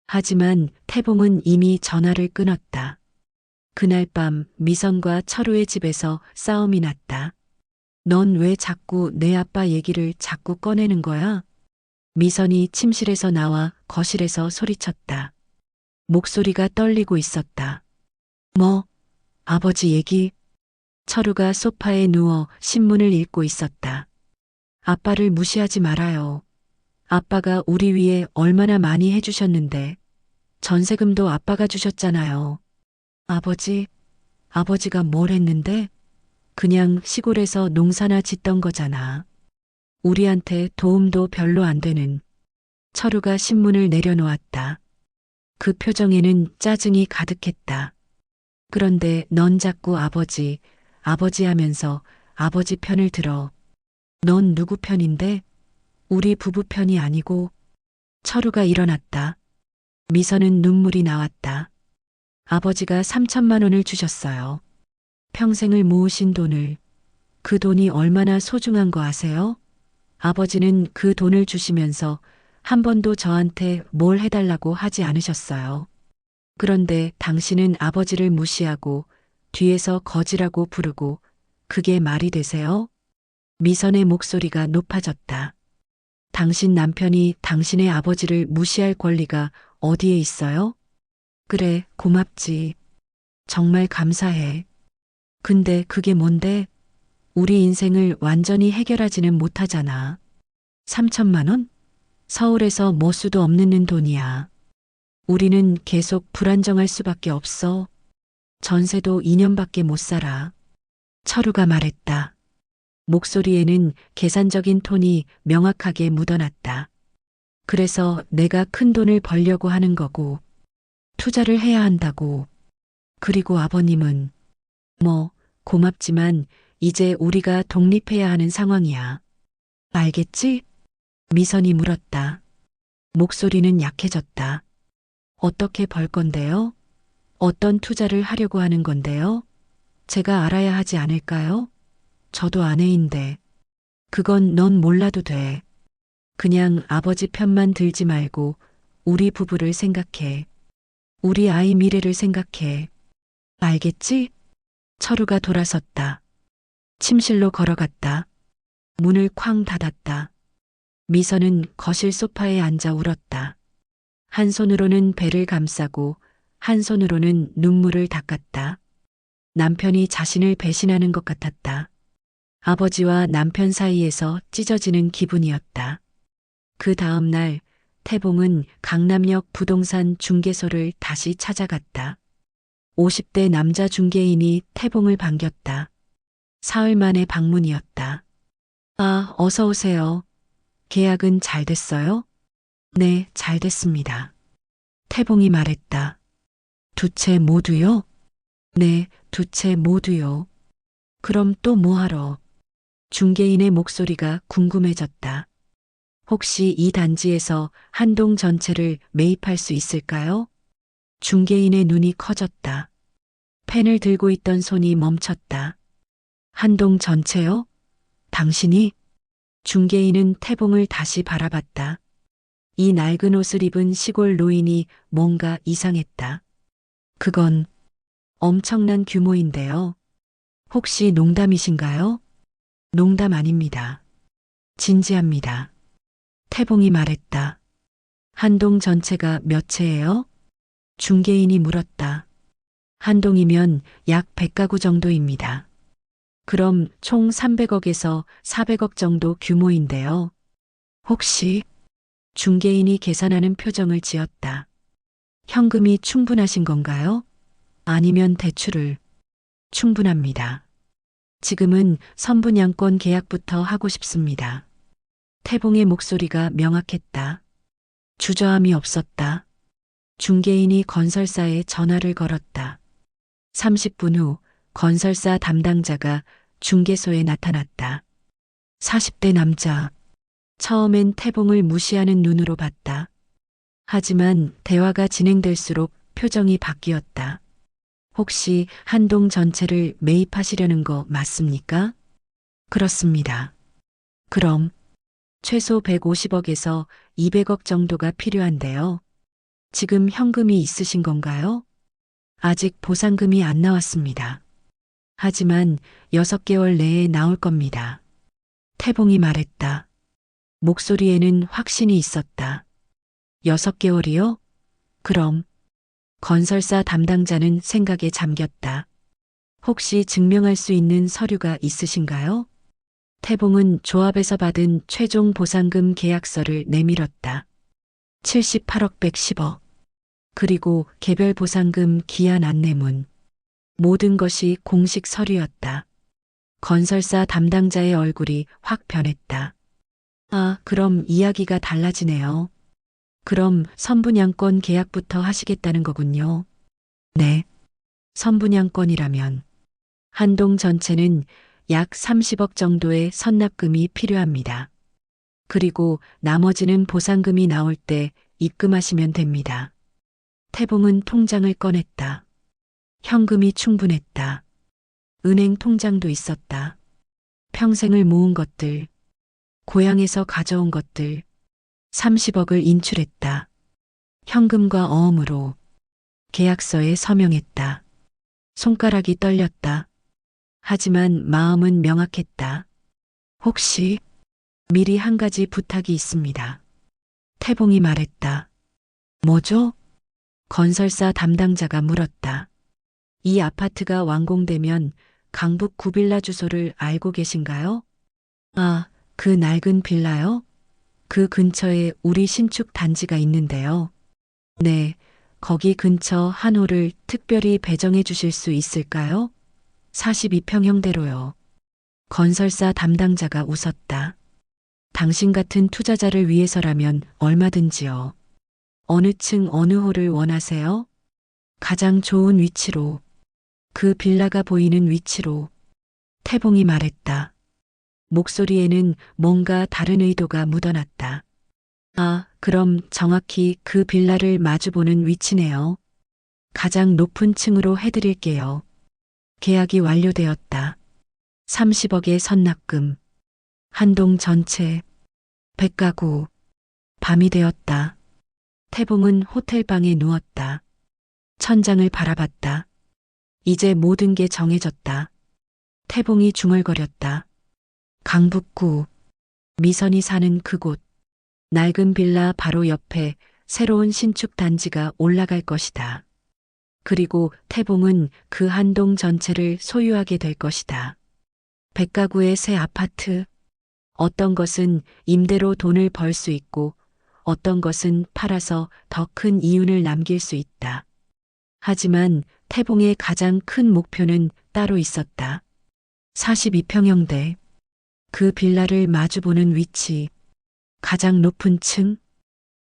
하지만 태봉은 이미 전화를 끊었다. 그날 밤 미선과 철우의 집에서 싸움이 났다. 넌 왜 자꾸 내 아빠 얘기를 자꾸 꺼내는 거야? 미선이 침실에서 나와 거실에서 소리쳤다. 목소리가 떨리고 있었다. 뭐? 아버지 얘기? 철우가 소파에 누워 신문을 읽고 있었다. 아빠를 무시하지 말아요. 아빠가 우리 위해 얼마나 많이 해주셨는데 전세금도 아빠가 주셨잖아요. 아버지가 뭘 했는데? 그냥 시골에서 농사나 짓던 거잖아. 우리한테 도움도 별로 안 되는. 철우가 신문을 내려놓았다. 그 표정에는 짜증이 가득했다. 그런데 넌 자꾸 아버지 하면서 아버지 편을 들어. 넌 누구 편인데? 우리 부부 편이 아니고. 철우가 일어났다. 미선은 눈물이 나왔다. 아버지가 3천만 원을 주셨어요. 평생을 모으신 돈을. 그 돈이 얼마나 소중한 거 아세요? 아버지는 그 돈을 주시면서 한 번도 저한테 뭘 해달라고 하지 않으셨어요. 그런데 당신은 아버지를 무시하고 뒤에서 거지라고 부르고 그게 말이 되세요? 미선의 목소리가 높아졌다. 당신 남편이 당신의 아버지를 무시할 권리가 어디에 있어요? 그래, 고맙지. 정말 감사해. 근데 그게 뭔데? 우리 인생을 완전히 해결하지는 못하잖아. 3천만 원? 서울에서 뭐 수도 없는 돈이야. 우리는 계속 불안정할 수밖에 없어. 전세도 2년밖에 못 살아. 철우가 말했다. 목소리에는 계산적인 톤이 명확하게 묻어났다. 그래서 내가 큰 돈을 벌려고 하는 거고, 투자를 해야 한다고. 그리고 아버님은, 뭐, 고맙지만 이제 우리가 독립해야 하는 상황이야. 알겠지? 미선이 물었다. 목소리는 약해졌다. 어떻게 벌 건데요? 어떤 투자를 하려고 하는 건데요? 제가 알아야 하지 않을까요? 저도 아내인데. 그건 넌 몰라도 돼. 그냥 아버지 편만 들지 말고 우리 부부를 생각해. 우리 아이 미래를 생각해. 알겠지? 철우가 돌아섰다. 침실로 걸어갔다. 문을 쾅 닫았다. 미선은 거실 소파에 앉아 울었다. 한 손으로는 배를 감싸고 한 손으로는 눈물을 닦았다. 남편이 자신을 배신하는 것 같았다. 아버지와 남편 사이에서 찢어지는 기분이었다. 그 다음 날 태봉은 강남역 부동산 중개소를 다시 찾아갔다. 50대 남자 중개인이 태봉을 반겼다. 사흘 만의 방문이었다. 아, 어서 오세요. 계약은 잘 됐어요? 네, 잘 됐습니다. 태봉이 말했다. 두 채 모두요? 네, 두 채 모두요. 그럼 또 뭐하러? 중개인의 목소리가 궁금해졌다. 혹시 이 단지에서 한 동 전체를 매입할 수 있을까요? 중개인의 눈이 커졌다. 펜을 들고 있던 손이 멈췄다. 한 동 전체요? 당신이? 중개인은 태봉을 다시 바라봤다. 이 낡은 옷을 입은 시골 노인이 뭔가 이상했다. 그건 엄청난 규모인데요. 혹시 농담이신가요? 농담 아닙니다. 진지합니다. 태봉이 말했다. 한 동 전체가 몇 채예요? 중개인이 물었다. 한 동이면 약 100가구 정도입니다. 그럼 총 300억에서 400억 정도 규모인데요. 혹시 중개인이 계산하는 표정을 지었다. 현금이 충분하신 건가요? 아니면 대출을? 충분합니다. 지금은 선분양권 계약부터 하고 싶습니다. 태봉의 목소리가 명확했다. 주저함이 없었다. 중개인이 건설사에 전화를 걸었다. 30분 후 건설사 담당자가 중개소에 나타났다. 40대 남자. 처음엔 태봉을 무시하는 눈으로 봤다. 하지만 대화가 진행될수록 표정이 바뀌었다. 혹시 한 동 전체를 매입하시려는 거 맞습니까? 그렇습니다. 그럼 최소 150억에서 200억 정도가 필요한데요. 지금 현금이 있으신 건가요? 아직 보상금이 안 나왔습니다. 하지만 6개월 내에 나올 겁니다. 태봉이 말했다. 목소리에는 확신이 있었다. 6개월이요? 그럼 건설사 담당자는 생각에 잠겼다. 혹시 증명할 수 있는 서류가 있으신가요? 태봉은 조합에서 받은 최종 보상금 계약서를 내밀었다. 78억 110억. 그리고 개별 보상금 기한 안내문. 모든 것이 공식 서류였다. 건설사 담당자의 얼굴이 확 변했다. 아, 그럼 이야기가 달라지네요. 그럼 선분양권 계약부터 하시겠다는 거군요. 네. 선분양권이라면 한 동 전체는 약 30억 정도의 선납금이 필요합니다. 그리고 나머지는 보상금이 나올 때 입금하시면 됩니다. 태봉은 통장을 꺼냈다. 현금이 충분했다. 은행 통장도 있었다. 평생을 모은 것들, 고향에서 가져온 것들, 30억을 인출했다. 현금과 어음으로 계약서에 서명했다. 손가락이 떨렸다. 하지만 마음은 명확했다. 혹시 미리 한 가지 부탁이 있습니다. 태봉이 말했다. 뭐죠? 건설사 담당자가 물었다. 이 아파트가 완공되면 강북 구빌라 주소를 알고 계신가요? 아, 그 낡은 빌라요? 그 근처에 우리 신축 단지가 있는데요. 네, 거기 근처 한 호를 특별히 배정해 주실 수 있을까요? 42평형대로요. 건설사 담당자가 웃었다. 당신 같은 투자자를 위해서라면 얼마든지요. 어느 층 어느 호를 원하세요? 가장 좋은 위치로. 그 빌라가 보이는 위치로. 태봉이 말했다. 목소리에는 뭔가 다른 의도가 묻어났다. 아, 그럼 정확히 그 빌라를 마주보는 위치네요. 가장 높은 층으로 해드릴게요. 계약이 완료되었다. 30억의 선납금. 한 동 전체. 100가구. 밤이 되었다. 태봉은 호텔방에 누웠다. 천장을 바라봤다. 이제 모든 게 정해졌다. 태봉이 중얼거렸다. 강북구. 미선이 사는 그곳. 낡은 빌라 바로 옆에 새로운 신축 단지가 올라갈 것이다. 그리고 태봉은 그 한 동 전체를 소유하게 될 것이다. 100가구의 새 아파트. 어떤 것은 임대로 돈을 벌 수 있고 어떤 것은 팔아서 더 큰 이윤을 남길 수 있다. 하지만 태봉의 가장 큰 목표는 따로 있었다. 42평형대. 그 빌라를 마주보는 위치. 가장 높은 층.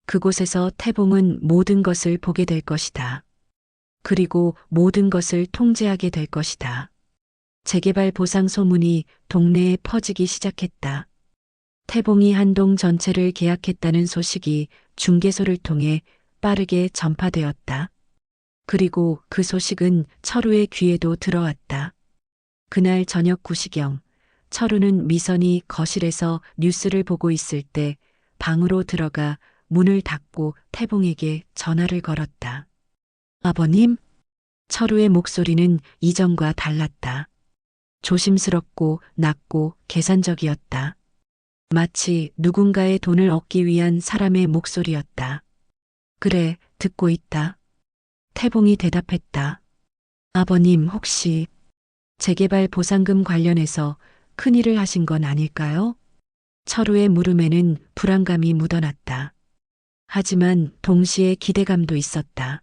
그곳에서 태봉은 모든 것을 보게 될 것이다. 그리고 모든 것을 통제하게 될 것이다. 재개발 보상 소문이 동네에 퍼지기 시작했다. 태봉이 한 동 전체를 계약했다는 소식이 중개소를 통해 빠르게 전파되었다. 그리고 그 소식은 철우의 귀에도 들어왔다. 그날 저녁 9시경, 철우는 미선이 거실에서 뉴스를 보고 있을 때 방으로 들어가 문을 닫고 태봉에게 전화를 걸었다. 아버님? 철우의 목소리는 이전과 달랐다. 조심스럽고 낮고 계산적이었다. 마치 누군가의 돈을 얻기 위한 사람의 목소리였다. 그래, 듣고 있다. 태봉이 대답했다. 아버님 혹시 재개발 보상금 관련해서 큰일을 하신 건 아닐까요? 철우의 물음에는 불안감이 묻어났다. 하지만 동시에 기대감도 있었다.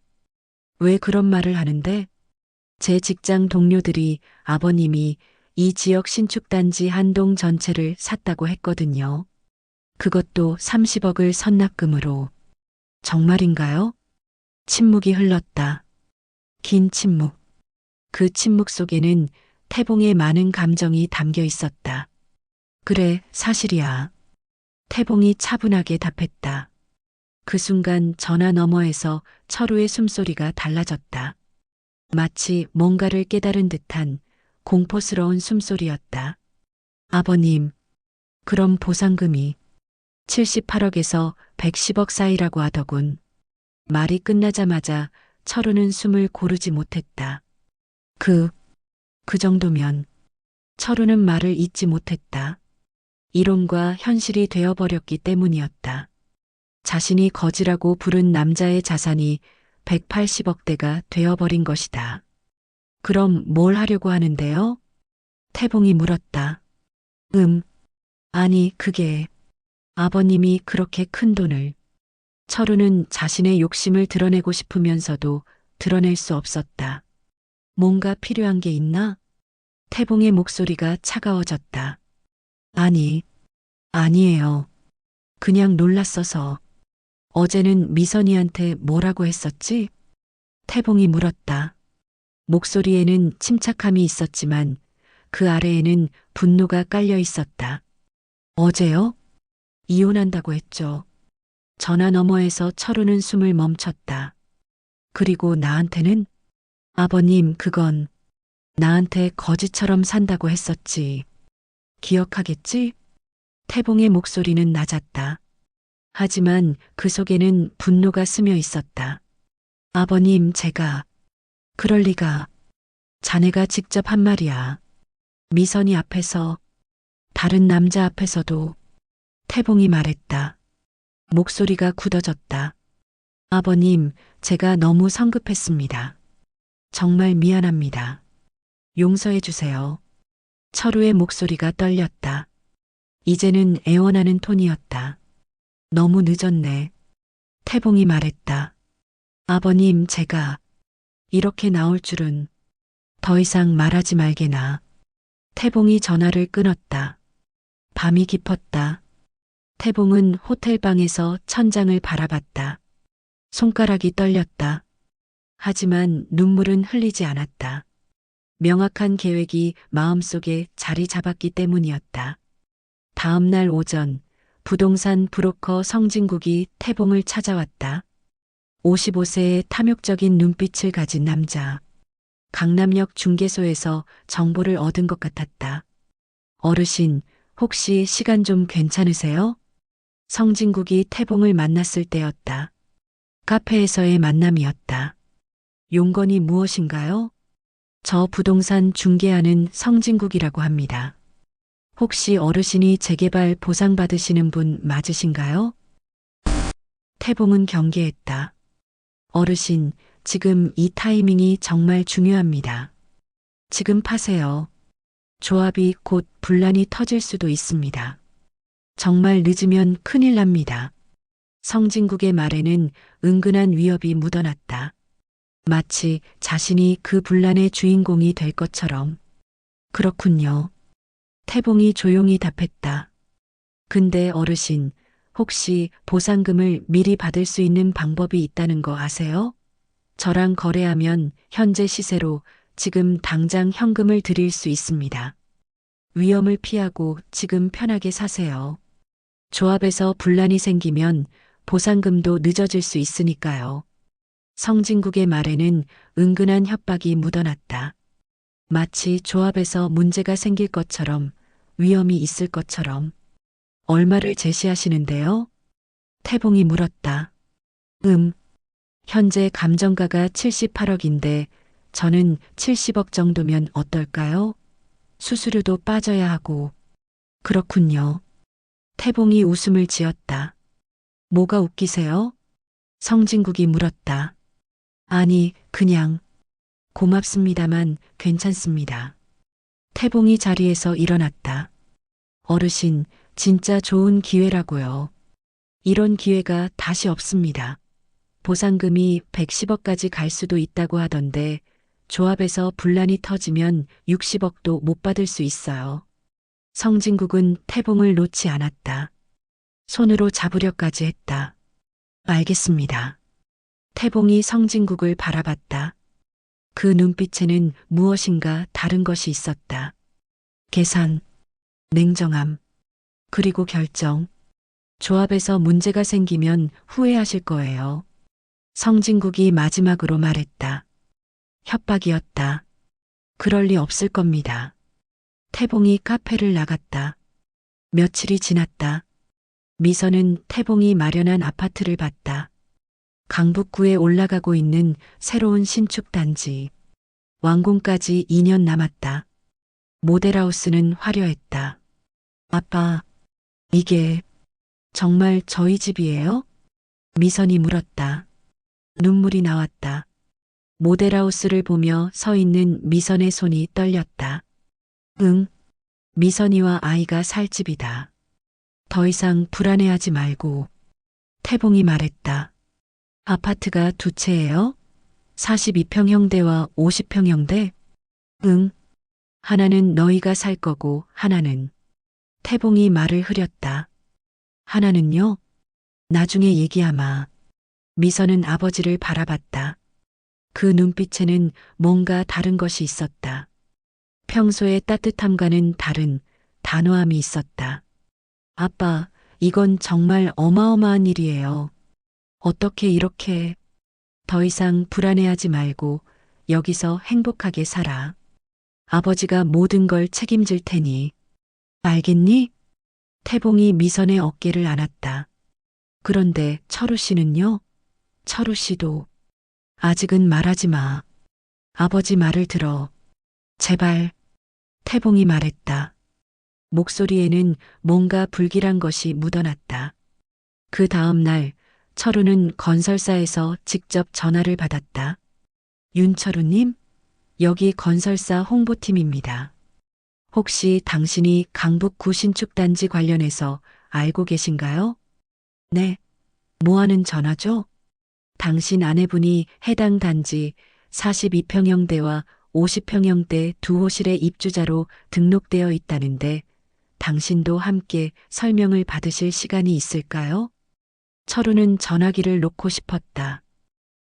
왜 그런 말을 하는데? 제 직장 동료들이 아버님이 이 지역 신축단지 한 동 전체를 샀다고 했거든요. 그것도 30억을 선납금으로. 정말인가요? 침묵이 흘렀다. 긴 침묵. 그 침묵 속에는 태봉의 많은 감정이 담겨 있었다. 그래, 사실이야. 태봉이 차분하게 답했다. 그 순간 전화 너머에서 철우의 숨소리가 달라졌다. 마치 뭔가를 깨달은 듯한 공포스러운 숨소리였다. 아버님, 그럼 보상금이 78억에서 110억 사이라고 하더군. 말이 끝나자마자 철우는 숨을 고르지 못했다. 그 정도면. 철우는 말을 잇지 못했다. 이론과 현실이 되어버렸기 때문이었다. 자신이 거지라고 부른 남자의 자산이 180억대가 되어버린 것이다. 그럼 뭘 하려고 하는데요? 태봉이 물었다. 아니 그게 아버님이 그렇게 큰 돈을. 철우는 자신의 욕심을 드러내고 싶으면서도 드러낼 수 없었다. 뭔가 필요한 게 있나? 태봉의 목소리가 차가워졌다. 아니에요. 그냥 놀랐어서. 어제는 미선이한테 뭐라고 했었지? 태봉이 물었다. 목소리에는 침착함이 있었지만 그 아래에는 분노가 깔려 있었다. 어제요? 이혼한다고 했죠. 전화 너머에서 철우는 숨을 멈췄다. 그리고 나한테는? 아버님, 그건 나한테 거지처럼 산다고 했었지. 기억하겠지? 태봉의 목소리는 낮았다. 하지만 그 속에는 분노가 스며 있었다. 아버님, 제가 그럴 리가. 자네가 직접 한 말이야. 미선이 앞에서, 다른 남자 앞에서도. 태봉이 말했다. 목소리가 굳어졌다. 아버님, 제가 너무 성급했습니다. 정말 미안합니다. 용서해 주세요. 철우의 목소리가 떨렸다. 이제는 애원하는 톤이었다. 너무 늦었네. 태봉이 말했다. 아버님, 제가 이렇게 나올 줄은. 더 이상 말하지 말게나. 태봉이 전화를 끊었다. 밤이 깊었다. 태봉은 호텔방에서 천장을 바라봤다. 손가락이 떨렸다. 하지만 눈물은 흘리지 않았다. 명확한 계획이 마음속에 자리 잡았기 때문이었다. 다음 날 오전, 부동산 브로커 성진국이 태봉을 찾아왔다. 55세의 탐욕적인 눈빛을 가진 남자. 강남역 중개소에서 정보를 얻은 것 같았다. 어르신, 혹시 시간 좀 괜찮으세요? 성진국이 태봉을 만났을 때였다. 카페에서의 만남이었다. 용건이 무엇인가요? 저 부동산 중개하는 성진국이라고 합니다. 혹시 어르신이 재개발 보상받으시는 분 맞으신가요? 태봉은 경계했다. 어르신, 지금 이 타이밍이 정말 중요합니다. 지금 파세요. 조합이 곧 분란이 터질 수도 있습니다. 정말 늦으면 큰일 납니다. 성진국의 말에는 은근한 위협이 묻어났다. 마치 자신이 그 분란의 주인공이 될 것처럼. 그렇군요. 태봉이 조용히 답했다. 근데 어르신, 혹시 보상금을 미리 받을 수 있는 방법이 있다는 거 아세요? 저랑 거래하면 현재 시세로 지금 당장 현금을 드릴 수 있습니다. 위험을 피하고 지금 편하게 사세요. 조합에서 분란이 생기면 보상금도 늦어질 수 있으니까요. 성진국의 말에는 은근한 협박이 묻어났다. 마치 조합에서 문제가 생길 것처럼, 위험이 있을 것처럼. 얼마를 제시하시는데요? 태봉이 물었다. 현재 감정가가 78억인데 저는 70억 정도면 어떨까요? 수수료도 빠져야 하고. 그렇군요. 태봉이 웃음을 지었다. 뭐가 웃기세요? 성진국이 물었다. 아니, 그냥. 고맙습니다만 괜찮습니다. 태봉이 자리에서 일어났다. 어르신, 진짜 좋은 기회라고요. 이런 기회가 다시 없습니다. 보상금이 110억까지 갈 수도 있다고 하던데 조합에서 분란이 터지면 60억도 못 받을 수 있어요. 성진국은 태봉을 놓지 않았다. 손으로 잡으려까지 했다. 알겠습니다. 태봉이 성진국을 바라봤다. 그 눈빛에는 무엇인가 다른 것이 있었다. 계산, 냉정함, 그리고 결정. 조합에서 문제가 생기면 후회하실 거예요. 성진국이 마지막으로 말했다. 협박이었다. 그럴 리 없을 겁니다. 태봉이 카페를 나갔다. 며칠이 지났다. 미선은 태봉이 마련한 아파트를 봤다. 강북구에 올라가고 있는 새로운 신축 단지. 완공까지 2년 남았다. 모델하우스는 화려했다. 아빠, 이게 정말 저희 집이에요? 미선이 물었다. 눈물이 나왔다. 모델하우스를 보며 서 있는 미선의 손이 떨렸다. 응, 미선이와 아이가 살 집이다. 더 이상 불안해하지 말고. 태봉이 말했다. 아파트가 두 채예요? 42평형대와 50평형대? 응. 하나는 너희가 살 거고 하나는. 태봉이 말을 흐렸다. 하나는요? 나중에 얘기하마. 미선은 아버지를 바라봤다. 그 눈빛에는 뭔가 다른 것이 있었다. 평소의 따뜻함과는 다른 단호함이 있었다. 아빠, 이건 정말 어마어마한 일이에요. 어떻게 이렇게. 더 이상 불안해하지 말고 여기서 행복하게 살아. 아버지가 모든 걸 책임질 테니. 알겠니? 태봉이 미선의 어깨를 안았다. 그런데 철우 씨는요? 철우 씨도. 아직은 말하지 마. 아버지 말을 들어. 제발. 태봉이 말했다. 목소리에는 뭔가 불길한 것이 묻어났다. 그 다음 날 철우는 건설사에서 직접 전화를 받았다. 윤철우님, 여기 건설사 홍보팀입니다. 혹시 당신이 강북구 신축단지 관련해서 알고 계신가요? 네. 뭐 하는 전화죠? 당신 아내분이 해당 단지 42평형대와 50평형대 두 호실의 입주자로 등록되어 있다는데 당신도 함께 설명을 받으실 시간이 있을까요? 철우는 전화기를 놓고 싶었다.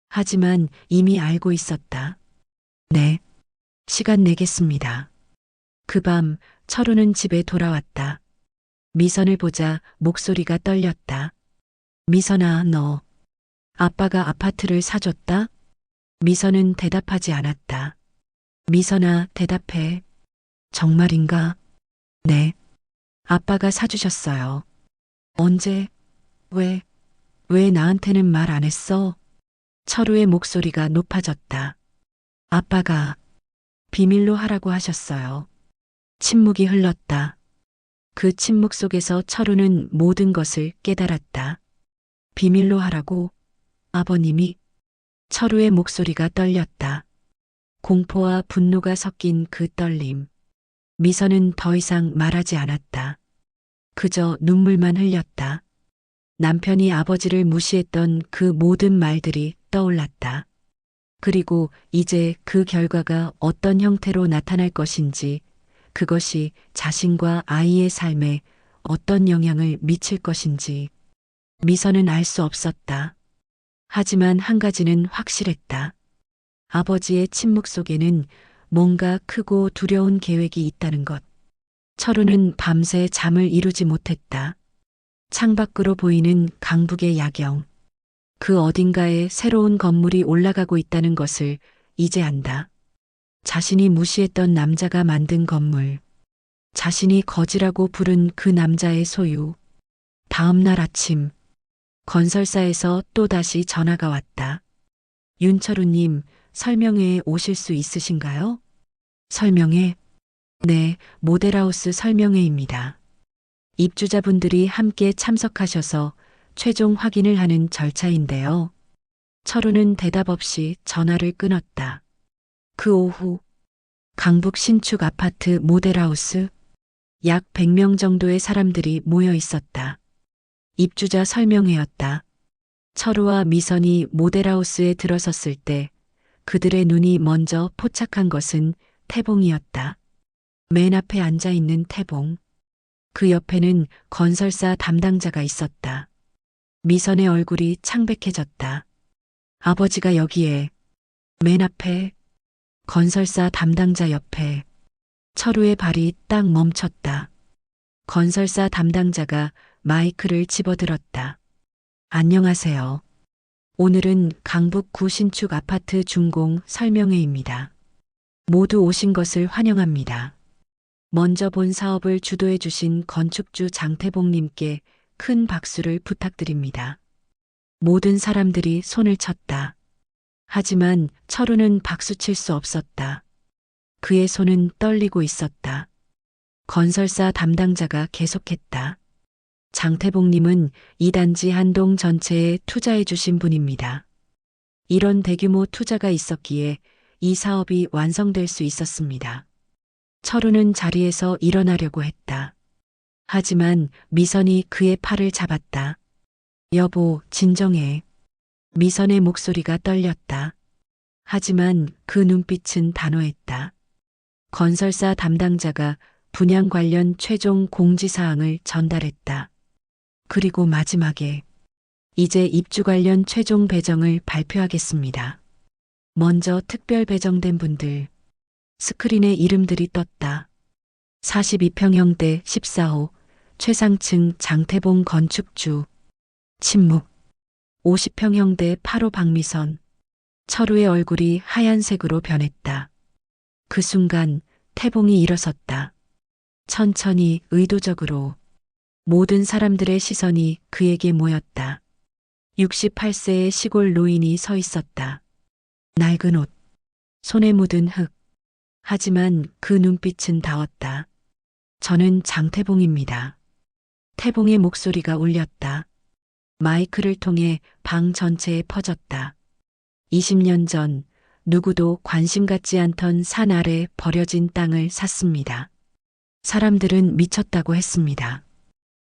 하지만 이미 알고 있었다. 네, 시간 내겠습니다. 그 밤 철우는 집에 돌아왔다. 미선을 보자 목소리가 떨렸다. 미선아, 너 아빠가 아파트를 사줬다? 미선은 대답하지 않았다. 미선아, 대답해. 정말인가? 네. 아빠가 사주셨어요. 언제? 왜 나한테는 말 안 했어? 철우의 목소리가 높아졌다. 아빠가 비밀로 하라고 하셨어요. 침묵이 흘렀다. 그 침묵 속에서 철우는 모든 것을 깨달았다. 비밀로 하라고 아버님이. 철우의 목소리가 떨렸다. 공포와 분노가 섞인 그 떨림. 미선은 더 이상 말하지 않았다. 그저 눈물만 흘렸다. 남편이 아버지를 무시했던 그 모든 말들이 떠올랐다. 그리고 이제 그 결과가 어떤 형태로 나타날 것인지, 그것이 자신과 아이의 삶에 어떤 영향을 미칠 것인지 미선은 알 수 없었다. 하지만 한 가지는 확실했다. 아버지의 침묵 속에는 뭔가 크고 두려운 계획이 있다는 것. 철우는 밤새 잠을 이루지 못했다. 창밖으로 보이는 강북의 야경. 그 어딘가에 새로운 건물이 올라가고 있다는 것을 이제 안다. 자신이 무시했던 남자가 만든 건물. 자신이 거지라고 부른 그 남자의 소유. 다음 날 아침, 건설사에서 또다시 전화가 왔다. 윤철우님, 설명회에 오실 수 있으신가요? 설명회? 네, 모델하우스 설명회입니다. 입주자분들이 함께 참석하셔서 최종 확인을 하는 절차인데요. 철우는 대답 없이 전화를 끊었다. 그 오후, 강북 신축 아파트 모델하우스, 약 100명 정도의 사람들이 모여 있었다. 입주자 설명회였다. 철우와 미선이 모델하우스에 들어섰을 때 그들의 눈이 먼저 포착한 것은 태봉이었다. 맨 앞에 앉아 있는 태봉. 그 옆에는 건설사 담당자가 있었다. 미선의 얼굴이 창백해졌다. 아버지가 여기에, 맨 앞에, 건설사 담당자 옆에. 철우의 발이 딱 멈췄다. 건설사 담당자가 마이크를 집어들었다. 안녕하세요. 오늘은 강북 구신축 아파트 준공 설명회입니다. 모두 오신 것을 환영합니다. 먼저 본 사업을 주도해 주신 건축주 장태봉님께 큰 박수를 부탁드립니다. 모든 사람들이 손을 쳤다. 하지만 철우는 박수 칠 수 없었다. 그의 손은 떨리고 있었다. 건설사 담당자가 계속했다. 장태봉님은 이 단지 한 동 전체에 투자해 주신 분입니다. 이런 대규모 투자가 있었기에 이 사업이 완성될 수 있었습니다. 철우는 자리에서 일어나려고 했다. 하지만 미선이 그의 팔을 잡았다. 여보, 진정해. 미선의 목소리가 떨렸다. 하지만 그 눈빛은 단호했다. 건설사 담당자가 분양 관련 최종 공지사항을 전달했다. 그리고 마지막에 이제 입주 관련 최종 배정을 발표하겠습니다. 먼저 특별 배정된 분들. 스크린에 이름들이 떴다. 42평형대 14호 최상층 장태봉 건축주. 침묵. 50평형대 8호 박미선. 철우의 얼굴이 하얀색으로 변했다. 그 순간 태봉이 일어섰다. 천천히 의도적으로. 모든 사람들의 시선이 그에게 모였다. 68세의 시골 노인이 서 있었다. 낡은 옷, 손에 묻은 흙. 하지만 그 눈빛은 닿았다. 저는 장태봉입니다. 태봉의 목소리가 울렸다. 마이크를 통해 방 전체에 퍼졌다. 20년 전 누구도 관심 갖지 않던 산 아래 버려진 땅을 샀습니다. 사람들은 미쳤다고 했습니다.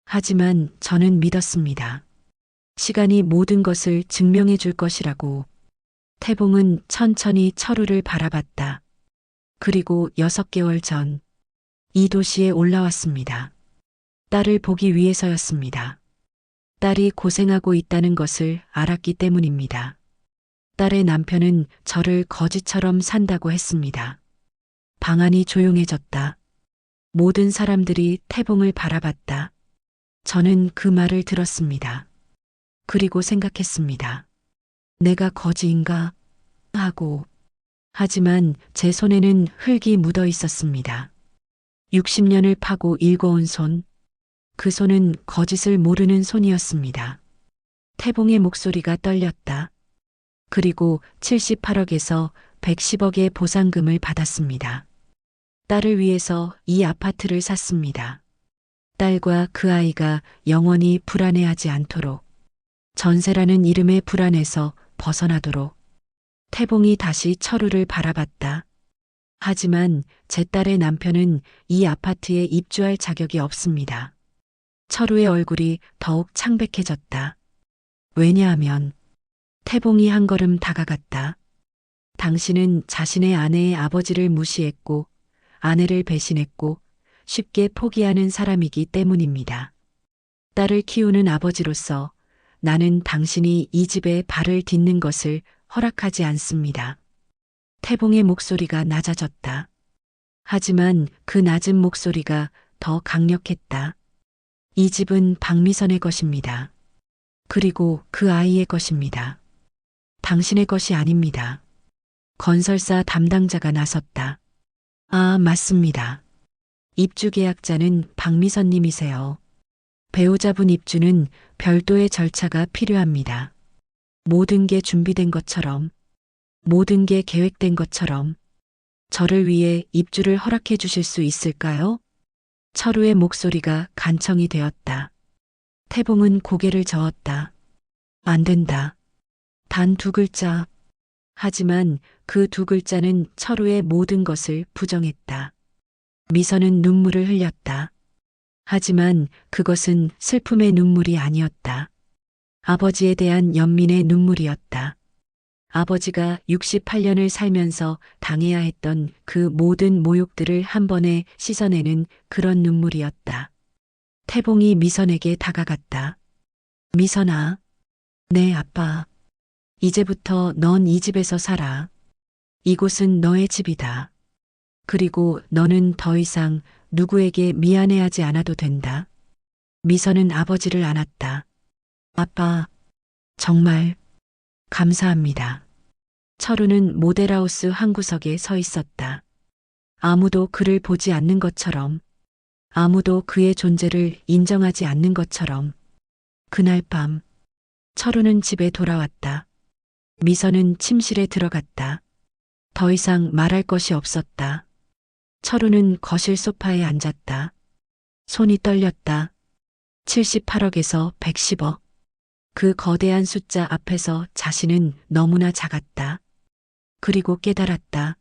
하지만 저는 믿었습니다. 시간이 모든 것을 증명해 줄 것이라고. 태봉은 천천히 철우를 바라봤다. 그리고 6개월 전, 이 도시에 올라왔습니다. 딸을 보기 위해서였습니다. 딸이 고생하고 있다는 것을 알았기 때문입니다. 딸의 남편은 저를 거지처럼 산다고 했습니다. 방안이 조용해졌다. 모든 사람들이 태봉을 바라봤다. 저는 그 말을 들었습니다. 그리고 생각했습니다. 내가 거지인가? 하고. 하지만 제 손에는 흙이 묻어 있었습니다. 60년을 파고 일궈온 손. 그 손은 거짓을 모르는 손이었습니다. 태봉의 목소리가 떨렸다. 그리고 78억에서 110억의 보상금을 받았습니다. 딸을 위해서 이 아파트를 샀습니다. 딸과 그 아이가 영원히 불안해하지 않도록. 전세라는 이름의 불안에서 벗어나도록. 태봉이 다시 철우를 바라봤다. 하지만 제 딸의 남편은 이 아파트에 입주할 자격이 없습니다. 철우의 얼굴이 더욱 창백해졌다. 왜냐하면 태봉이 한 걸음 다가갔다. 당신은 자신의 아내의 아버지를 무시했고 아내를 배신했고 쉽게 포기하는 사람이기 때문입니다. 딸을 키우는 아버지로서 나는 당신이 이 집에 발을 딛는 것을 허락하지 않습니다. 태봉의 목소리가 낮아졌다. 하지만 그 낮은 목소리가 더 강력했다. 이 집은 박미선의 것입니다. 그리고 그 아이의 것입니다. 당신의 것이 아닙니다. 건설사 담당자가 나섰다. 아, 맞습니다. 입주 계약자는 박미선 님이세요. 배우자분 입주는 별도의 절차가 필요합니다. 모든 게 준비된 것처럼, 모든 게 계획된 것처럼 저를 위해 입주를 허락해 주실 수 있을까요? 철우의 목소리가 간청이 되었다. 태봉은 고개를 저었다. 안 된다. 단 2글자. 하지만 그 2글자는 철우의 모든 것을 부정했다. 미선은 눈물을 흘렸다. 하지만 그것은 슬픔의 눈물이 아니었다. 아버지에 대한 연민의 눈물이었다. 아버지가 68년을 살면서 당해야 했던 그 모든 모욕들을 한 번에 씻어내는 그런 눈물이었다. 태봉이 미선에게 다가갔다. 미선아, 네 아빠. 이제부터 넌 이 집에서 살아. 이곳은 너의 집이다. 그리고 너는 더 이상 누구에게 미안해하지 않아도 된다. 미선은 아버지를 안았다. 아빠, 정말 감사합니다. 철우는 모델하우스 한 구석에 서 있었다. 아무도 그를 보지 않는 것처럼, 아무도 그의 존재를 인정하지 않는 것처럼. 그날 밤, 철우는 집에 돌아왔다. 미선은 침실에 들어갔다. 더 이상 말할 것이 없었다. 철우는 거실 소파에 앉았다. 손이 떨렸다. 78억에서 110억. 그 거대한 숫자 앞에서 자신은 너무나 작았다. 그리고 깨달았다.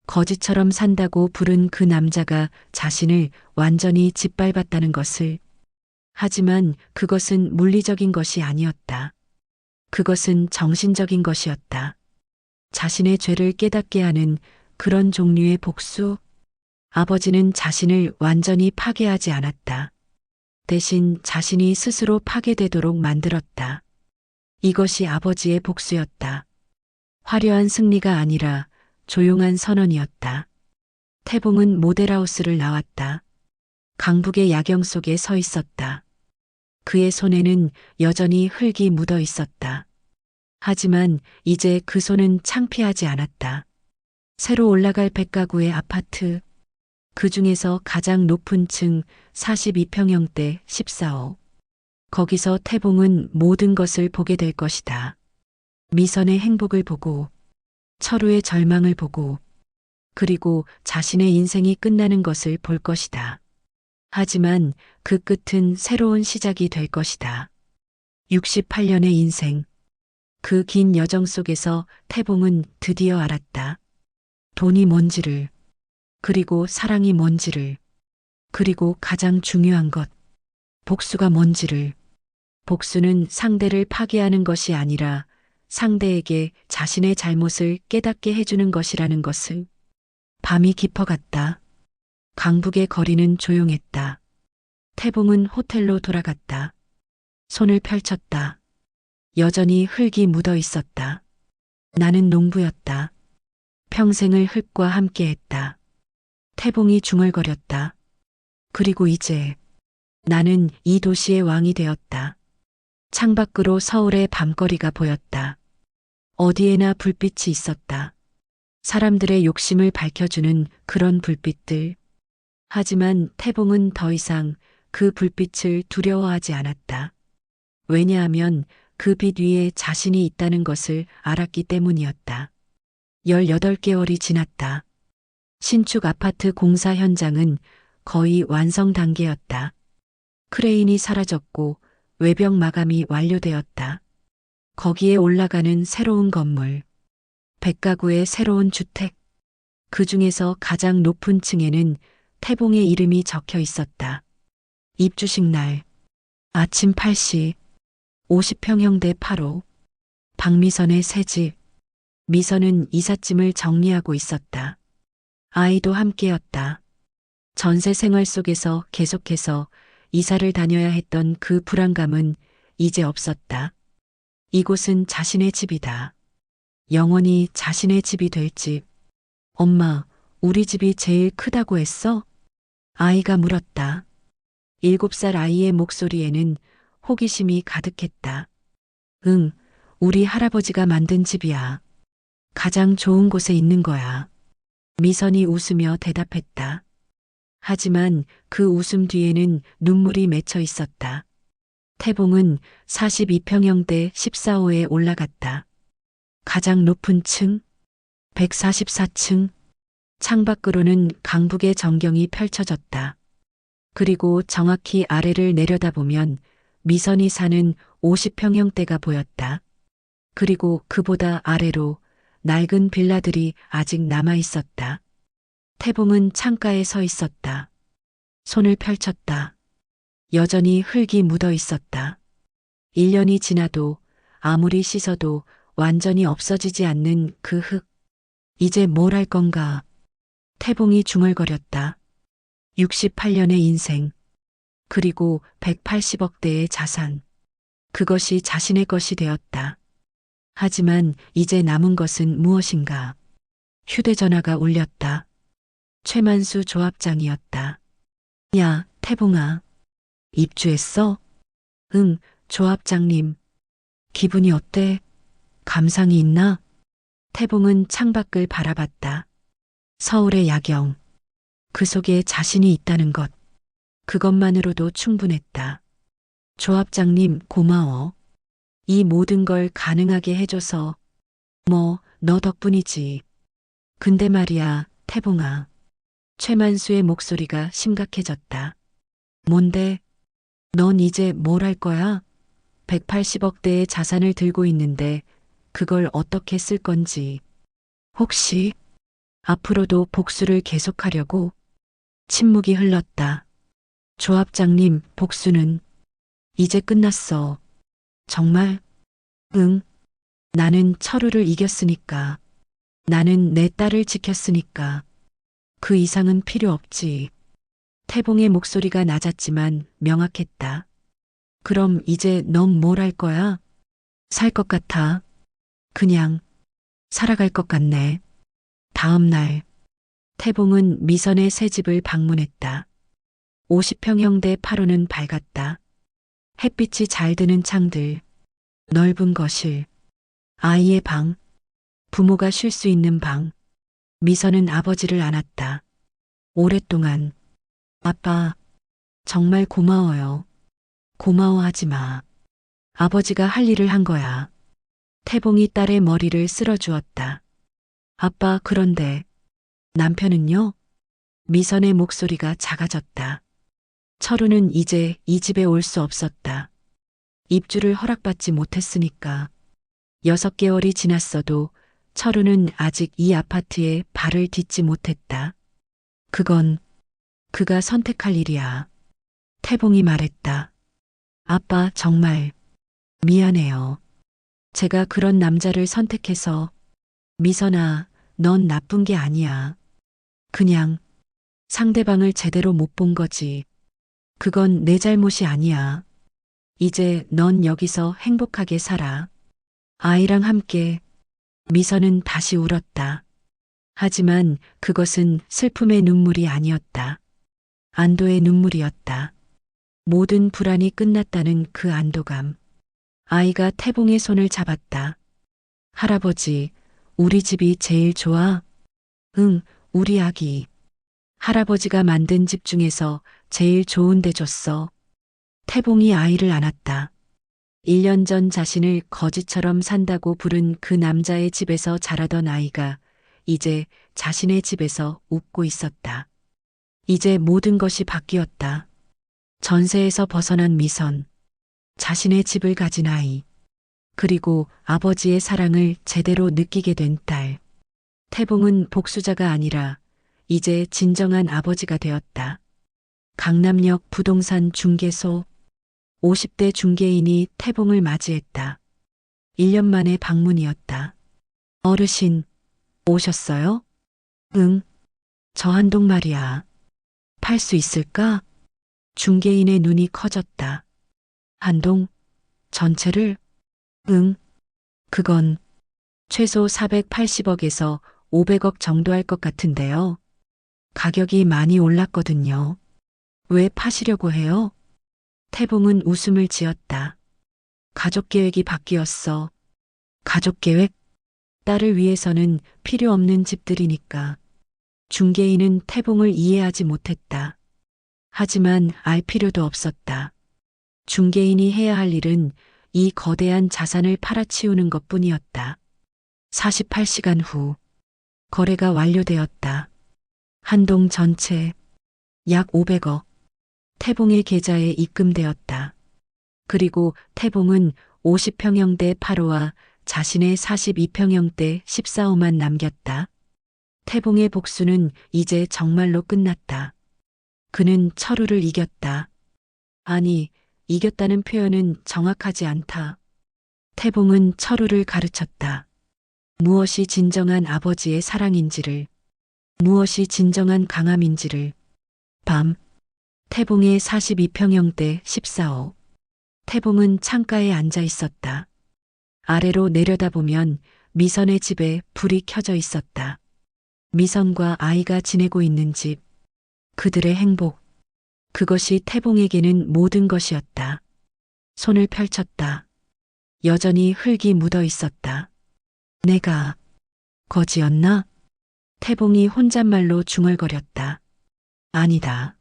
거지처럼 산다고 부른 그 남자가 자신을 완전히 짓밟았다는 것을. 하지만 그것은 물리적인 것이 아니었다. 그것은 정신적인 것이었다. 자신의 죄를 깨닫게 하는 그런 종류의 복수. 아버지는 자신을 완전히 파괴하지 않았다. 대신 자신이 스스로 파괴되도록 만들었다. 이것이 아버지의 복수였다. 화려한 승리가 아니라 조용한 선언이었다. 태봉은 모델하우스를 나왔다. 강북의 야경 속에 서 있었다. 그의 손에는 여전히 흙이 묻어 있었다. 하지만 이제 그 손은 창피하지 않았다. 새로 올라갈 백가구의 아파트. 그 중에서 가장 높은 층 42평형대 14호. 거기서 태봉은 모든 것을 보게 될 것이다. 미선의 행복을 보고, 철우의 절망을 보고, 그리고 자신의 인생이 끝나는 것을 볼 것이다. 하지만 그 끝은 새로운 시작이 될 것이다. 68년의 인생. 그 긴 여정 속에서 태봉은 드디어 알았다. 돈이 뭔지를, 그리고 사랑이 뭔지를, 그리고 가장 중요한 것, 복수가 뭔지를. 복수는 상대를 파괴하는 것이 아니라 상대에게 자신의 잘못을 깨닫게 해주는 것이라는 것을. 밤이 깊어갔다. 강북의 거리는 조용했다. 태봉은 호텔로 돌아갔다. 손을 펼쳤다. 여전히 흙이 묻어 있었다. 나는 농부였다. 평생을 흙과 함께했다. 태봉이 중얼거렸다. 그리고 이제 나는 이 도시의 왕이 되었다. 창밖으로 서울의 밤거리가 보였다. 어디에나 불빛이 있었다. 사람들의 욕심을 밝혀주는 그런 불빛들. 하지만 태봉은 더 이상 그 불빛을 두려워하지 않았다. 왜냐하면 그 빛 위에 자신이 있다는 것을 알았기 때문이었다. 18개월이 지났다. 신축 아파트 공사 현장은 거의 완성 단계였다. 크레인이 사라졌고 외벽 마감이 완료되었다. 거기에 올라가는 새로운 건물, 100가구의 새로운 주택, 그 중에서 가장 높은 층에는 태봉의 이름이 적혀 있었다. 입주식 날, 아침 8시, 50평형대 8호, 박미선의 새 집. 미선은 이삿짐을 정리하고 있었다. 아이도 함께였다. 전세 생활 속에서 계속해서 이사를 다녀야 했던 그 불안감은 이제 없었다. 이곳은 자신의 집이다. 영원히 자신의 집이 될 집. 엄마, 우리 집이 제일 크다고 했어? 아이가 물었다. 7살 아이의 목소리에는 호기심이 가득했다. 응, 우리 할아버지가 만든 집이야. 가장 좋은 곳에 있는 거야. 미선이 웃으며 대답했다. 하지만 그 웃음 뒤에는 눈물이 맺혀 있었다. 태봉은 42평형대 14호에 올라갔다. 가장 높은 층, 144층, 창밖으로는 강북의 전경이 펼쳐졌다. 그리고 정확히 아래를 내려다보면 미선이 사는 50평형대가 보였다. 그리고 그보다 아래로 낡은 빌라들이 아직 남아 있었다. 태봉은 창가에 서 있었다. 손을 펼쳤다. 여전히 흙이 묻어 있었다. 1년이 지나도 아무리 씻어도 완전히 없어지지 않는 그 흙. 이제 뭘 할 건가? 태봉이 중얼거렸다. 68년의 인생. 그리고 180억대의 자산. 그것이 자신의 것이 되었다. 하지만 이제 남은 것은 무엇인가? 휴대전화가 울렸다. 최만수 조합장이었다. 야, 태봉아. 입주했어? 응, 조합장님. 기분이 어때? 감상이 있나? 태봉은 창밖을 바라봤다. 서울의 야경. 그 속에 자신이 있다는 것. 그것만으로도 충분했다. 조합장님, 고마워. 이 모든 걸 가능하게 해줘서. 너 덕분이지. 근데 말이야, 태봉아. 최만수의 목소리가 심각해졌다. 뭔데? 넌 이제 뭘 할 거야? 180억대의 자산을 들고 있는데 그걸 어떻게 쓸 건지. 혹시 앞으로도 복수를 계속하려고? 침묵이 흘렀다. 조합장님, 복수는 이제 끝났어. 정말? 응. 나는 철우를 이겼으니까. 나는 내 딸을 지켰으니까. 그 이상은 필요 없지. 태봉의 목소리가 낮았지만 명확했다. 그럼 이제 넌 뭘 할 거야? 살 것 같아. 그냥 살아갈 것 같네. 다음 날, 태봉은 미선의 새 집을 방문했다. 50평형대 8호는 밝았다. 햇빛이 잘 드는 창들, 넓은 거실, 아이의 방, 부모가 쉴 수 있는 방. 미선은 아버지를 안았다. 오랫동안. 아빠, 정말 고마워요. 고마워하지 마. 아버지가 할 일을 한 거야. 태봉이 딸의 머리를 쓸어주었다. 아빠, 그런데 남편은요? 미선의 목소리가 작아졌다. 철우는 이제 이 집에 올 수 없었다. 입주를 허락받지 못했으니까. 6개월이 지났어도 철우는 아직 이 아파트에 발을 딛지 못했다. 그건 그가 선택할 일이야. 태봉이 말했다. 아빠, 정말 미안해요. 제가 그런 남자를 선택해서. 미선아, 넌 나쁜 게 아니야. 그냥 상대방을 제대로 못 본 거지. 그건 내 잘못이 아니야. 이제 넌 여기서 행복하게 살아. 아이랑 함께. 미선은 다시 울었다. 하지만 그것은 슬픔의 눈물이 아니었다. 안도의 눈물이었다. 모든 불안이 끝났다는 그 안도감. 아이가 태봉의 손을 잡았다. 할아버지, 우리 집이 제일 좋아? 응, 우리 아기. 할아버지가 만든 집 중에서 제일 좋은 데 줬어. 태봉이 아이를 안았다. 1년 전 자신을 거지처럼 산다고 부른 그 남자의 집에서 자라던 아이가 이제 자신의 집에서 웃고 있었다. 이제 모든 것이 바뀌었다. 전세에서 벗어난 미선. 자신의 집을 가진 아이, 그리고 아버지의 사랑을 제대로 느끼게 된 딸. 태봉은 복수자가 아니라 이제 진정한 아버지가 되었다. 강남역 부동산 중개소. 50대 중개인이 태봉을 맞이했다. 1년 만에 방문이었다. 어르신, 오셨어요? 응, 저 한동 말이야. 팔 수 있을까? 중개인의 눈이 커졌다. 한동, 전체를? 응, 그건 최소 480억에서 500억 정도 할 것 같은데요. 가격이 많이 올랐거든요. 왜 파시려고 해요? 태봉은 웃음을 지었다. 가족 계획이 바뀌었어. 가족 계획? 딸을 위해서는 필요 없는 집들이니까. 중개인은 태봉을 이해하지 못했다. 하지만 알 필요도 없었다. 중개인이 해야 할 일은 이 거대한 자산을 팔아치우는 것 뿐이었다. 48시간 후, 거래가 완료되었다. 한동 전체 약 500억. 태봉의 계좌에 입금되었다. 그리고 태봉은 50평형대 8호와 자신의 42평형대 14호만 남겼다. 태봉의 복수는 이제 정말로 끝났다. 그는 철우를 이겼다. 아니, 이겼다는 표현은 정확하지 않다. 태봉은 철우를 가르쳤다. 무엇이 진정한 아버지의 사랑인지를, 무엇이 진정한 강함인지를. 밤, 태봉의 42평형대 14호. 태봉은 창가에 앉아 있었다. 아래로 내려다보면 미선의 집에 불이 켜져 있었다. 미선과 아이가 지내고 있는 집, 그들의 행복. 그것이 태봉에게는 모든 것이었다. 손을 펼쳤다. 여전히 흙이 묻어 있었다. 내가 거지였나? 태봉이 혼잣말로 중얼거렸다. 아니다.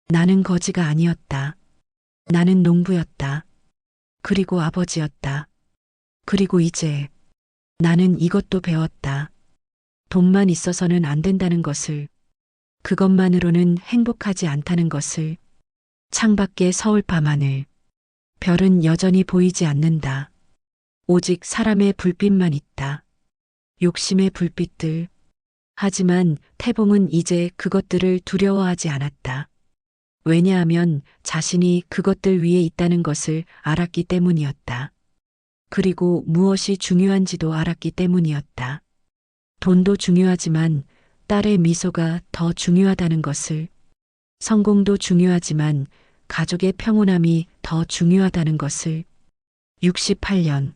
나는 거지가 아니었다. 나는 농부였다. 그리고 아버지였다. 그리고 이제 나는 이것도 배웠다. 돈만 있어서는 안 된다는 것을, 그것만으로는 행복하지 않다는 것을. 창밖의 서울 밤하늘. 별은 여전히 보이지 않는다. 오직 사람의 불빛만 있다. 욕심의 불빛들. 하지만 태봉은 이제 그것들을 두려워하지 않았다. 왜냐하면 자신이 그것들 위에 있다는 것을 알았기 때문이었다. 그리고 무엇이 중요한지도 알았기 때문이었다. 돈도 중요하지만 딸의 미소가 더 중요하다는 것을, 성공도 중요하지만 가족의 평온함이 더 중요하다는 것을. 68년.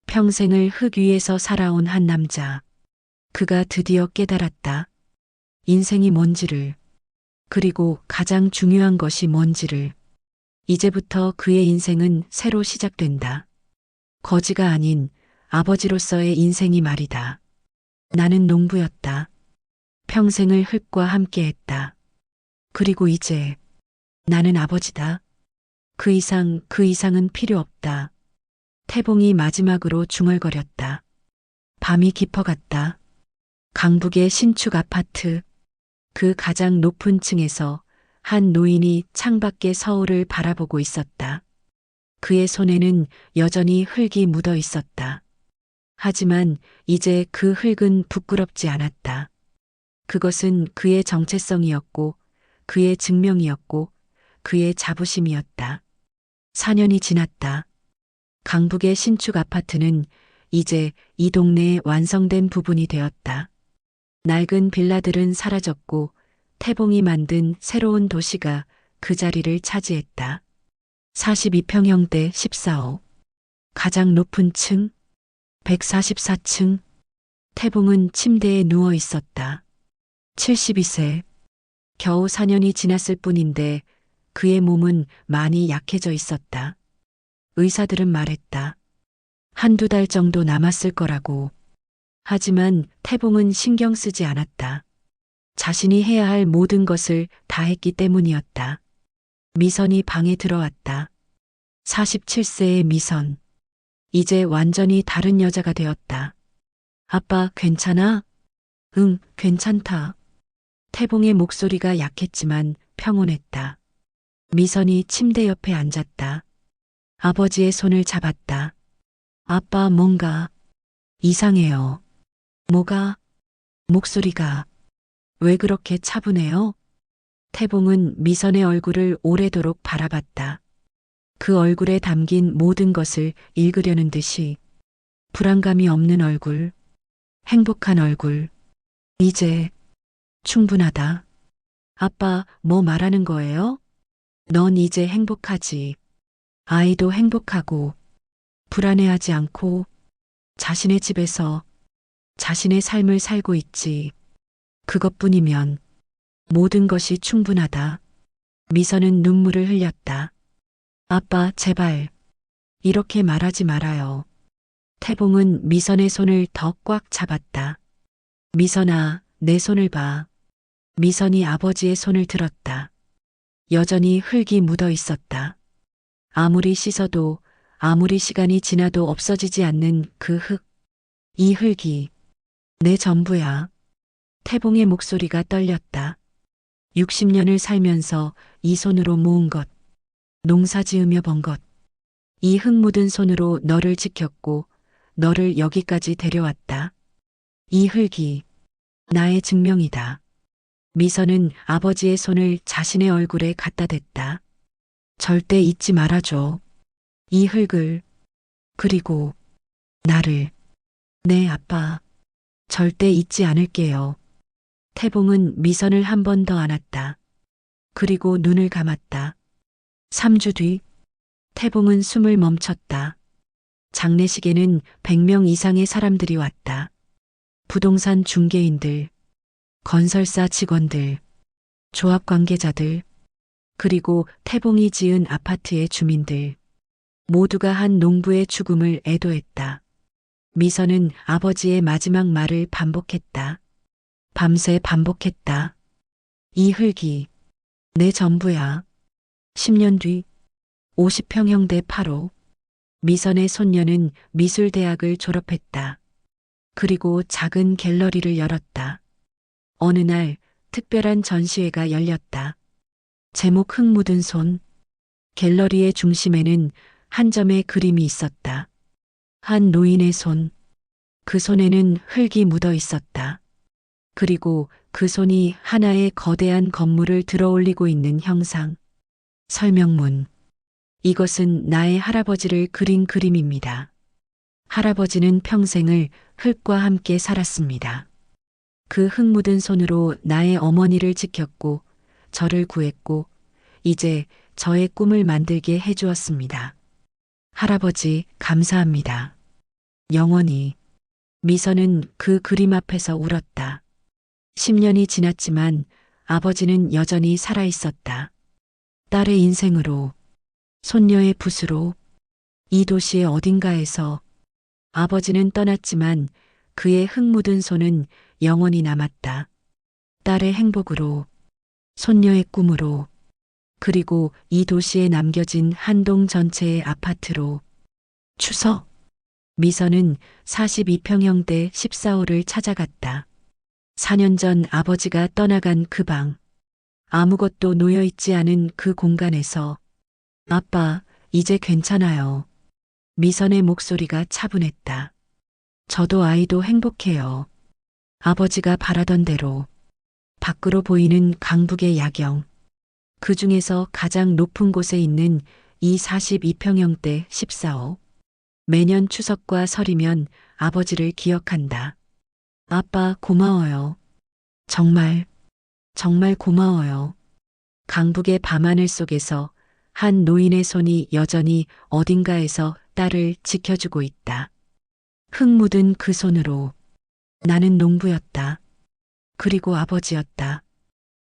평생을 흙 위에서 살아온 한 남자. 그가 드디어 깨달았다. 인생이 뭔지를, 그리고 가장 중요한 것이 뭔지를. 이제부터 그의 인생은 새로 시작된다. 거지가 아닌 아버지로서의 인생이 말이다. 나는 농부였다. 평생을 흙과 함께했다. 그리고 이제 나는 아버지다. 그 이상은 필요 없다. 태봉이 마지막으로 중얼거렸다. 밤이 깊어갔다. 강북의 신축 아파트. 그 가장 높은 층에서 한 노인이 창밖의 서울을 바라보고 있었다. 그의 손에는 여전히 흙이 묻어 있었다. 하지만 이제 그 흙은 부끄럽지 않았다. 그것은 그의 정체성이었고, 그의 증명이었고, 그의 자부심이었다. 4년이 지났다. 강북의 신축 아파트는 이제 이 동네의 완성된 부분이 되었다. 낡은 빌라들은 사라졌고 태봉이 만든 새로운 도시가 그 자리를 차지했다. 42평형대 14호. 가장 높은 층, 144층. 태봉은 침대에 누워 있었다. 72세. 겨우 4년이 지났을 뿐인데 그의 몸은 많이 약해져 있었다. 의사들은 말했다. 한두 달 정도 남았을 거라고. 하지만 태봉은 신경 쓰지 않았다. 자신이 해야 할 모든 것을 다 했기 때문이었다. 미선이 방에 들어왔다. 47세의 미선. 이제 완전히 다른 여자가 되었다. 아빠, 괜찮아? 응, 괜찮다. 태봉의 목소리가 약했지만 평온했다. 미선이 침대 옆에 앉았다. 아버지의 손을 잡았다. 아빠, 뭔가 이상해요. 뭐가? 목소리가 왜 그렇게 차분해요? 태봉은 미선의 얼굴을 오래도록 바라봤다. 그 얼굴에 담긴 모든 것을 읽으려는 듯이 불안감이 없는 얼굴, 행복한 얼굴. 이제 충분하다. 아빠, 뭐 말하는 거예요? 넌 이제 행복하지. 아이도 행복하고 불안해하지 않고 자신의 집에서 자신의 삶을 살고 있지. 그것뿐이면 모든 것이 충분하다. 미선은 눈물을 흘렸다. 아빠, 제발 이렇게 말하지 말아요. 태봉은 미선의 손을 더 꽉 잡았다. 미선아, 내 손을 봐. 미선이 아버지의 손을 들었다. 여전히 흙이 묻어 있었다. 아무리 씻어도 아무리 시간이 지나도 없어지지 않는 그 흙. 이 흙이 내 전부야. 태봉의 목소리가 떨렸다. 60년을 살면서 이 손으로 모은 것, 농사 지으며 번 것, 이 흙 묻은 손으로 너를 지켰고 너를 여기까지 데려왔다. 이 흙이 나의 증명이다. 미선은 아버지의 손을 자신의 얼굴에 갖다 댔다. 절대 잊지 말아줘. 이 흙을, 그리고 나를. 네, 아빠. 절대 잊지 않을게요. 태봉은 미선을 한 번 더 안았다. 그리고 눈을 감았다. 3주 뒤, 태봉은 숨을 멈췄다. 장례식에는 100명 이상의 사람들이 왔다. 부동산 중개인들, 건설사 직원들, 조합 관계자들, 그리고 태봉이 지은 아파트의 주민들. 모두가 한 농부의 죽음을 애도했다. 미선은 아버지의 마지막 말을 반복했다. 밤새 반복했다. 이 흙이 내 전부야. 10년 뒤 50평형대 8호. 미선의 손녀는 미술대학을 졸업했다. 그리고 작은 갤러리를 열었다. 어느 날 특별한 전시회가 열렸다. 제목 흙 묻은 손. 갤러리의 중심에는 한 점의 그림이 있었다. 한 노인의 손. 그 손에는 흙이 묻어 있었다. 그리고 그 손이 하나의 거대한 건물을 들어올리고 있는 형상. 설명문. 이것은 나의 할아버지를 그린 그림입니다. 할아버지는 평생을 흙과 함께 살았습니다. 그 흙 묻은 손으로 나의 어머니를 지켰고 저를 구했고 이제 저의 꿈을 만들게 해주었습니다. 할아버지, 감사합니다. 영원히. 미선은 그 그림 앞에서 울었다. 10년이 지났지만 아버지는 여전히 살아있었다. 딸의 인생으로, 손녀의 붓으로, 이 도시의 어딘가에서 아버지는 떠났지만 그의 흙 묻은 손은 영원히 남았다. 딸의 행복으로, 손녀의 꿈으로, 그리고 이 도시에 남겨진 한 동 전체의 아파트로. 추석. 미선은 42평형대 14호를 찾아갔다. 4년 전 아버지가 떠나간 그 방. 아무것도 놓여있지 않은 그 공간에서. 아빠, 이제 괜찮아요. 미선의 목소리가 차분했다. 저도 아이도 행복해요. 아버지가 바라던 대로. 밖으로 보이는 강북의 야경. 그 중에서 가장 높은 곳에 있는 이 42평형대 14호. 매년 추석과 설이면 아버지를 기억한다. 아빠, 고마워요. 정말, 정말 고마워요. 강북의 밤하늘 속에서 한 노인의 손이 여전히 어딘가에서 딸을 지켜주고 있다. 흙 묻은 그 손으로. 나는 농부였다. 그리고 아버지였다.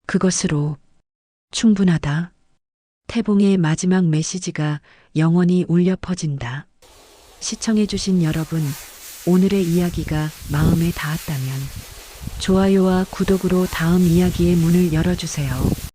그것으로 충분하다. 태봉의 마지막 메시지가 영원히 울려 퍼진다. 시청해주신 여러분, 오늘의 이야기가 마음에 닿았다면 좋아요와 구독으로 다음 이야기의 문을 열어주세요.